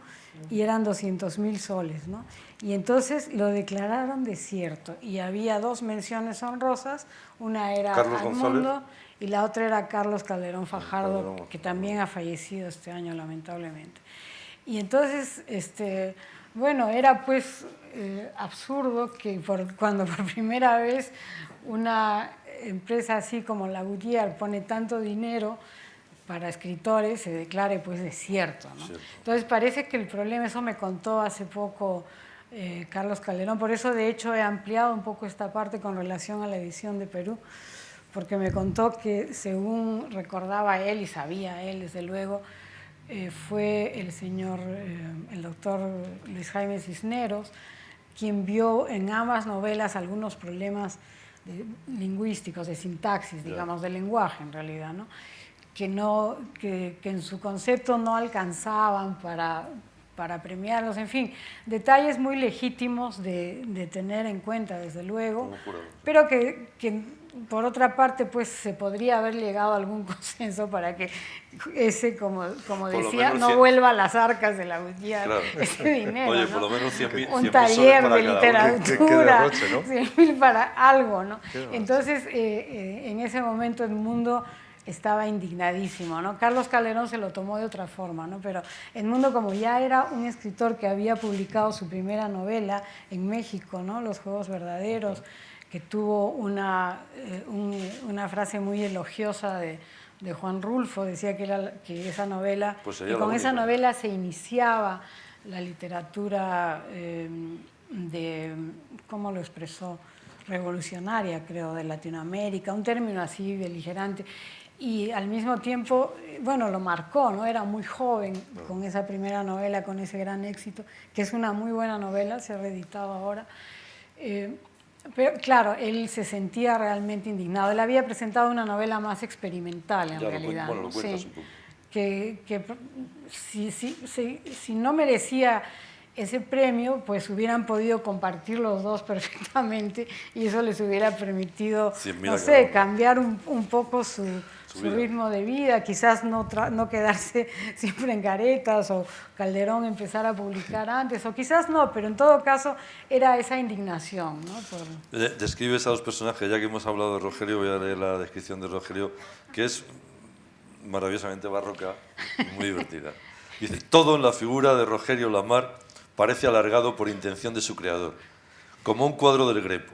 S3: y eran 200.000 soles, ¿no? Y entonces lo declararon desierto, y había dos menciones honrosas, una era Edmundo y la otra era Carlos Calderón Fajardo, que también ha fallecido este año, lamentablemente. Y entonces, bueno, era pues absurdo que cuando por primera vez una empresa así como la Gutiérrez pone tanto dinero para escritores, se declare pues desierto, ¿no? Cierto. Entonces parece que el problema, eso me contó hace poco Carlos Calderón, por eso de hecho he ampliado un poco esta parte con relación a la edición de Perú, porque me contó que, según recordaba él y sabía él desde luego, fue el doctor Luis Jaime Cisneros quien vio en ambas novelas algunos problemas lingüísticos, de sintaxis, digamos, de lenguaje en realidad, ¿no? Que en su concepto no alcanzaban para premiarlos, en fin, detalles muy legítimos de tener en cuenta, desde luego, pero que por otra parte pues se podría haber llegado a algún consenso para que ese, como decía, no vuelva a las arcas de la Gutiérrez, claro. Ese dinero.
S1: Oye,
S3: ¿no?
S1: por lo menos 100.000
S3: un taller de literatura,
S2: derroche, ¿no?
S3: 100.000 para algo, ¿no? Entonces, en ese momento Edmundo estaba indignadísimo, ¿no? Carlos Calderón se lo tomó de otra forma, ¿no? Pero Edmundo, como ya era un escritor que había publicado su primera novela en México, ¿no? Los Juegos Verdaderos, que tuvo una frase muy elogiosa de Juan Rulfo, decía que esa novela,
S1: pues
S3: que con esa novela se iniciaba la literatura de, ¿cómo lo expresó? Revolucionaria, creo, de Latinoamérica, un término así beligerante. Y al mismo tiempo, bueno, lo marcó, ¿no? Era muy joven con esa primera novela, con ese gran éxito, que es una muy buena novela, se ha reeditado ahora. Pero claro, él se sentía realmente indignado. Él había presentado una novela más experimental, en realidad.
S1: Bueno, lo cuentas un poco.
S3: Que si no merecía ese premio, pues hubieran podido compartir los dos perfectamente y eso les hubiera permitido, no sé, cambiar un poco su ritmo de vida, quizás no quedarse siempre en caretas, o Calderón empezar a publicar antes, o quizás no, pero en todo caso era esa indignación, ¿no?
S1: Describes a los personajes, ya que hemos hablado de Rogelio, voy a leer la descripción de Rogelio, que es maravillosamente barroca y muy divertida. Dice: todo en la figura de Rogelio Lamar parece alargado por intención de su creador, como un cuadro del Greco.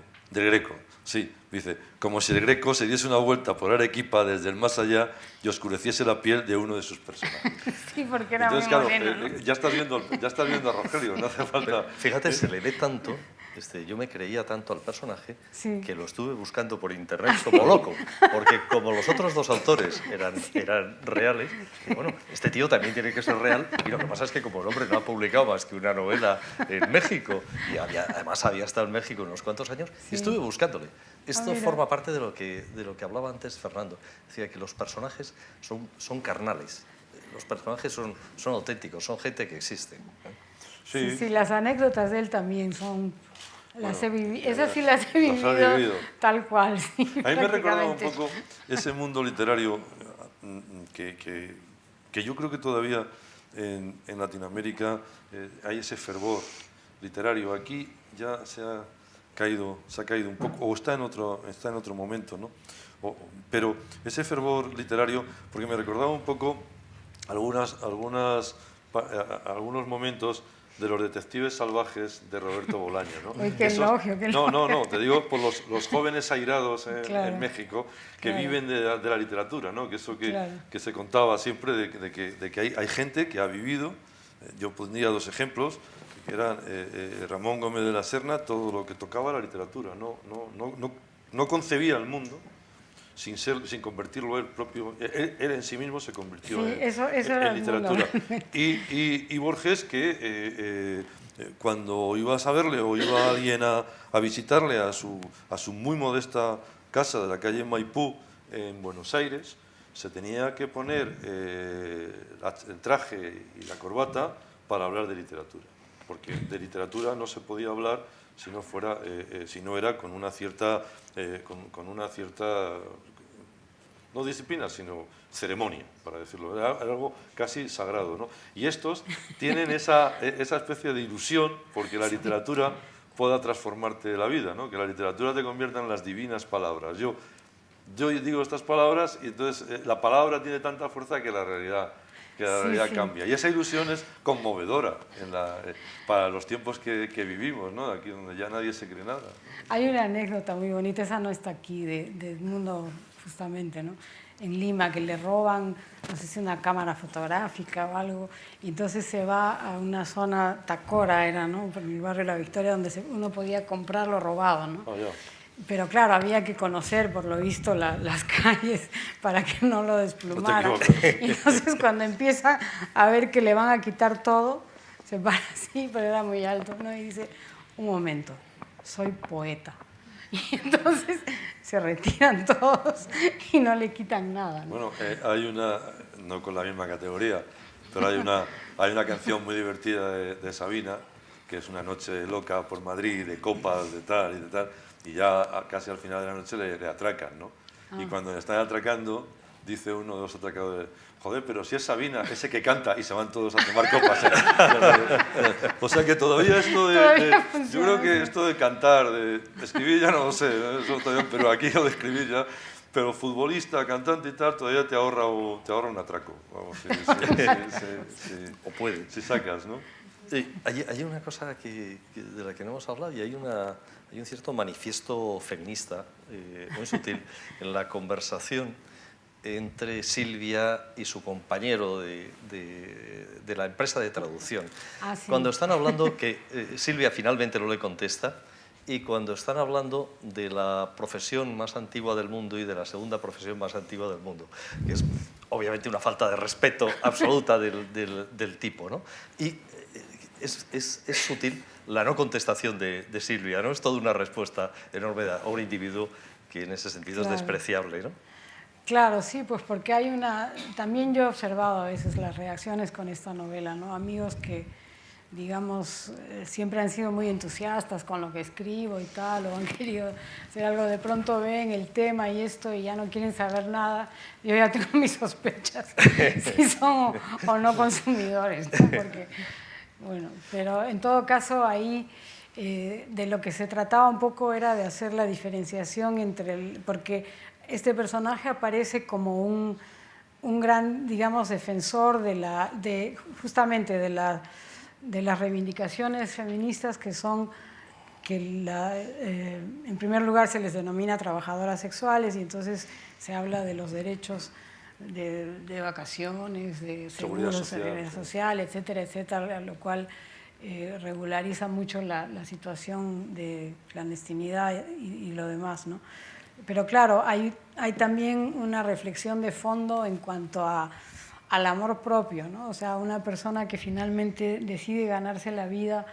S1: Sí, dice, como si el Greco se diese una vuelta por Arequipa desde el más allá y oscureciese la piel de uno de sus personajes.
S3: Sí, porque era
S1: entonces,
S3: muy
S1: claro,
S3: moreno, ¿no?
S1: ya estás viendo a Rogelio, no hace falta...
S2: Fíjate, se le ve tanto, yo me creía tanto al personaje,
S3: sí,
S2: que lo estuve buscando por internet como loco, porque como los otros dos autores eran reales, y bueno, este tío también tiene que ser real, y lo que pasa es que como el hombre no ha publicado más que una novela en México, y además había estado en México unos cuantos años, y estuve buscándole. Esto forma parte de lo que hablaba antes Fernando, decía que los personajes son carnales, los personajes son auténticos, son gente que existe.
S3: Sí, las anécdotas de él también son... Esas sí las he vivido tal cual. Sí,
S1: a mí me recordaba un poco ese mundo literario que yo creo que todavía en Latinoamérica hay ese fervor literario. Aquí ya se ha caído un poco, o está en otro momento, ¿no? Pero ese fervor literario, porque me recordaba un poco algunos momentos de los detectives salvajes de Roberto Bolaño, ¿no?
S3: Uy, qué elogio, qué elogio.
S1: No, te digo por los jóvenes airados
S3: claro,
S1: en México que
S3: claro,
S1: viven de la literatura, ¿no? Que eso
S3: claro,
S1: que se contaba siempre de que hay gente que ha vivido. Yo pondría dos ejemplos, que eran Ramón Gómez de la Serna, todo lo que tocaba la literatura, no concebía el mundo sin convertirlo él propio, él en sí mismo se convirtió en literatura. Y Borges, que cuando ibas a verle o iba alguien a visitarle a su muy modesta casa de la calle Maipú en Buenos Aires, se tenía que poner el traje y la corbata para hablar de literatura, porque de literatura no se podía hablar si no era con una cierta no disciplina, sino ceremonia, para decirlo. Era algo casi sagrado, ¿no? Y estos tienen esa especie de ilusión porque la literatura pueda transformarte la vida, ¿no? Que la literatura te convierta en las divinas palabras. Yo digo estas palabras y entonces la palabra tiene tanta fuerza que la realidad cambia. Y esa ilusión es conmovedora para los tiempos que vivimos, ¿no? Aquí donde ya nadie se cree nada.
S3: Hay una anécdota muy bonita, esa no está aquí, del mundo justamente, ¿no? En Lima, que le roban, no sé si una cámara fotográfica o algo, y entonces se va a una zona, Tacora era, ¿no? En el barrio de La Victoria, donde uno podía comprarlo robado, ¿no?
S1: Oh, yeah.
S3: Pero claro, había que conocer, por lo visto, las calles para que no lo desplumaran.
S1: No te equivocas.
S3: Y entonces cuando empieza a ver que le van a quitar todo, se para así, pero era muy alto, ¿no? Y dice, un momento, soy poeta. Y entonces se retiran todos y no le quitan nada, ¿no?
S1: Bueno, hay una, no con la misma categoría, pero hay una canción muy divertida de Sabina, que es Una noche loca por Madrid, de copas, de tal y de tal, y ya casi al final de la noche le atracan, ¿no? Y cuando le están atracando, dice uno de los atracadores, joder, pero si es Sabina, ese que canta, y se van todos a tomar copas. O sea que todavía esto yo creo que esto de cantar, de escribir ya no lo sé, eso todavía, pero aquí lo de escribir ya, pero futbolista, cantante y tal, todavía te ahorra un atraco. Vamos,
S2: o puede.
S1: Si sacas, ¿no?
S2: Hay una cosa de la que no hemos hablado y hay un cierto manifiesto feminista muy sutil en la conversación entre Silvia y su compañero de la empresa de traducción.
S3: Ah, sí.
S2: Cuando están hablando, que Silvia finalmente no le contesta, y cuando están hablando de la profesión más antigua del mundo y de la segunda profesión más antigua del mundo, que es obviamente una falta de respeto absoluta del tipo, ¿no? Y es sutil la no contestación de Silvia, ¿no? Es toda una respuesta enorme a un individuo que en ese sentido es despreciable, ¿no?
S3: Claro, sí, pues porque hay una... También yo he observado a veces las reacciones con esta novela, ¿no? Amigos que, digamos, siempre han sido muy entusiastas con lo que escribo y tal, o han querido hacer algo, de pronto ven el tema y esto y ya no quieren saber nada. Yo ya tengo mis sospechas si son o no consumidores, ¿no? Porque, bueno, pero en todo caso ahí de lo que se trataba un poco era de hacer la diferenciación entre porque este personaje aparece como un gran, digamos, defensor justamente de las reivindicaciones feministas que son que en primer lugar se les denomina trabajadoras sexuales y entonces se habla de los derechos de vacaciones, de seguros, seguridad social, etcétera, etcétera, lo cual regulariza mucho la situación de clandestinidad y lo demás, ¿no? Pero claro, hay también una reflexión de fondo en cuanto al amor propio, ¿no? O sea, una persona que finalmente decide ganarse la vida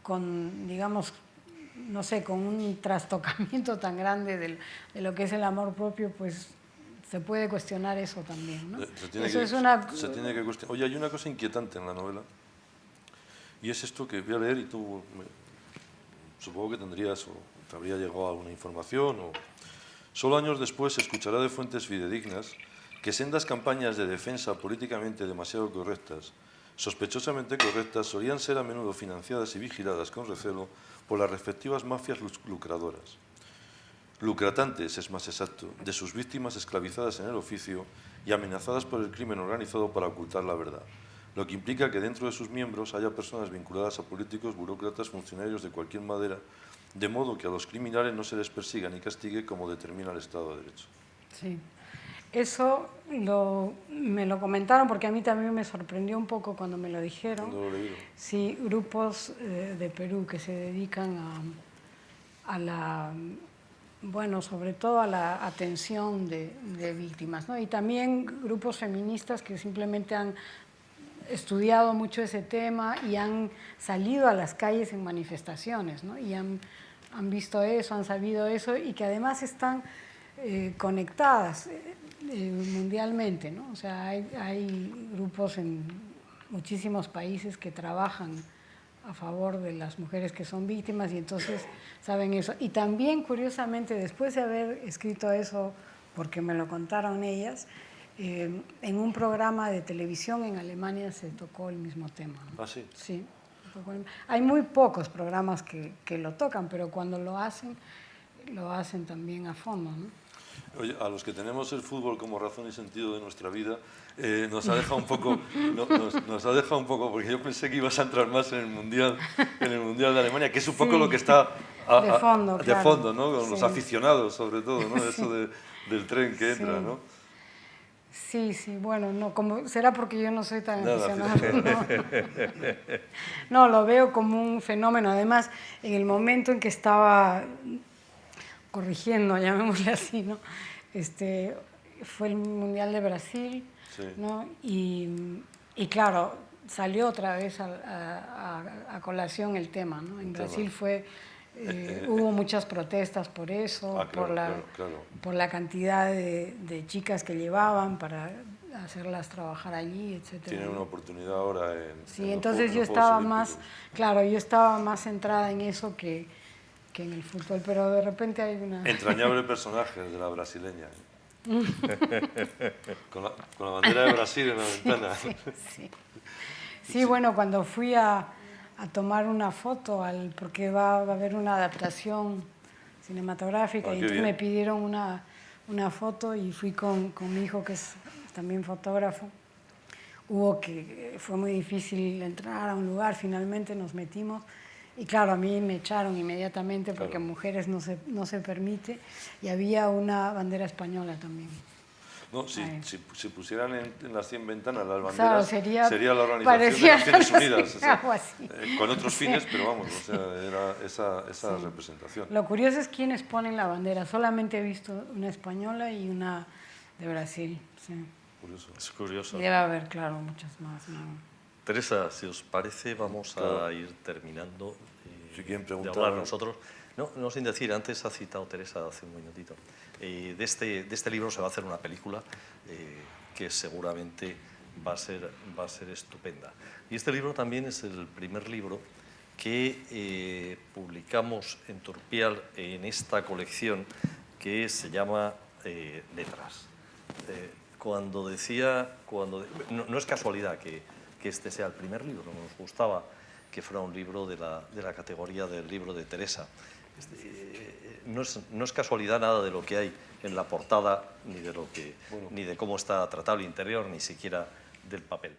S3: con, digamos, no sé, con un trastocamiento tan grande de lo que es el amor propio, pues se puede cuestionar eso también, ¿no?
S1: Se tiene que cuestionar. Oye, hay una cosa inquietante en la novela, y es esto que voy a leer y tú supongo que tendrías o te habría llegado alguna información. Solo años después se escuchará de fuentes fidedignas que sendas campañas de defensa políticamente demasiado correctas, sospechosamente correctas, solían ser a menudo financiadas y vigiladas con recelo por las respectivas mafias lucradoras. Lucratantes, es más exacto, de sus víctimas esclavizadas en el oficio y amenazadas por el crimen organizado para ocultar la verdad, lo que implica que dentro de sus miembros haya personas vinculadas a políticos, burócratas, funcionarios de cualquier madera, de modo que a los criminales no se les persiga ni castigue como determina el Estado de Derecho.
S3: Sí, eso me lo comentaron porque a mí también me sorprendió un poco cuando me lo dijeron.
S1: ¿Cuándo lo he leído?
S3: Sí, grupos de Perú que se dedican a la, bueno, sobre todo a la atención de víctimas, ¿no? Y también grupos feministas que simplemente han estudiado mucho ese tema y han salido a las calles en manifestaciones, ¿no? Y han visto eso, han sabido eso y que además están conectadas mundialmente, ¿no? O sea, hay grupos en muchísimos países que trabajan a favor de las mujeres que son víctimas y entonces saben eso. Y también, curiosamente, después de haber escrito eso, porque me lo contaron ellas, en un programa de televisión en Alemania se tocó el mismo tema, ¿no?
S1: ¿Ah, sí?
S3: Sí. Hay muy pocos programas que lo tocan, pero cuando lo hacen también a fondo, ¿no?
S1: Oye, a los que tenemos el fútbol como razón y sentido de nuestra vida, nos ha dejado un poco, nos ha dejado un poco, porque yo pensé que ibas a entrar más en el Mundial de Alemania, que es un poco lo que está
S3: de fondo,
S1: de fondo, ¿no? Con
S3: sí.
S1: los aficionados, sobre todo, ¿no?
S3: Sí.
S1: Eso del tren que entra,
S3: Sí.
S1: ¿no?
S3: Sí, sí, bueno, no, será porque yo no soy tan aficionada. No, lo veo como un fenómeno. Además, en el momento en que estaba corrigiendo, llamémosle así, ¿no? Fue el Mundial de Brasil,
S1: Sí.
S3: ¿no? Y claro, salió otra vez a colación el tema, ¿no? En Brasil hubo muchas protestas por eso,
S1: claro.
S3: por la cantidad de chicas que llevaban para hacerlas trabajar allí, etcétera.
S1: Tienen una oportunidad ahora
S3: Sí, entonces yo estaba más, claro, yo estaba más centrada en eso que en el fútbol, pero de repente hay una...
S1: Entrañable personaje de la brasileña. Con la bandera de Brasil en la ventana.
S3: Sí, bueno, cuando fui a tomar una foto, porque va a haber una adaptación cinematográfica, y entonces me pidieron una foto y fui con mi hijo, que es también fotógrafo. fue muy difícil entrar a un lugar, finalmente nos metimos. Y claro, a mí me echaron inmediatamente porque mujeres no se permite, y había una bandera española también.
S1: No, si pusieran en las 100 ventanas las banderas,
S3: Claro,
S1: sería la Organización de Naciones Unidas, o sea,
S3: algo así.
S1: con otros fines, pero vamos, o sea, era esa representación.
S3: Lo curioso es quiénes ponen la bandera. Solamente he visto una española y una de Brasil. Sí.
S1: Curioso.
S2: Es curioso.
S3: Y debe haber, claro, muchas más, ¿no?
S2: Teresa, si os parece, vamos a ir terminando
S1: Si quieren
S2: de
S1: preguntar,
S2: hablar nosotros. No sin decir, antes ha citado Teresa hace un minutito, de este libro se va a hacer una película que seguramente va a ser estupenda. Y este libro también es el primer libro que publicamos en Turpial en esta colección que se llama Letras. Cuando decía, no es casualidad que este sea el primer libro, nos gustaba que fuera un libro de la categoría del libro de Teresa. No es casualidad nada de lo que hay en la portada, ni de cómo está tratado el interior, ni siquiera del papel.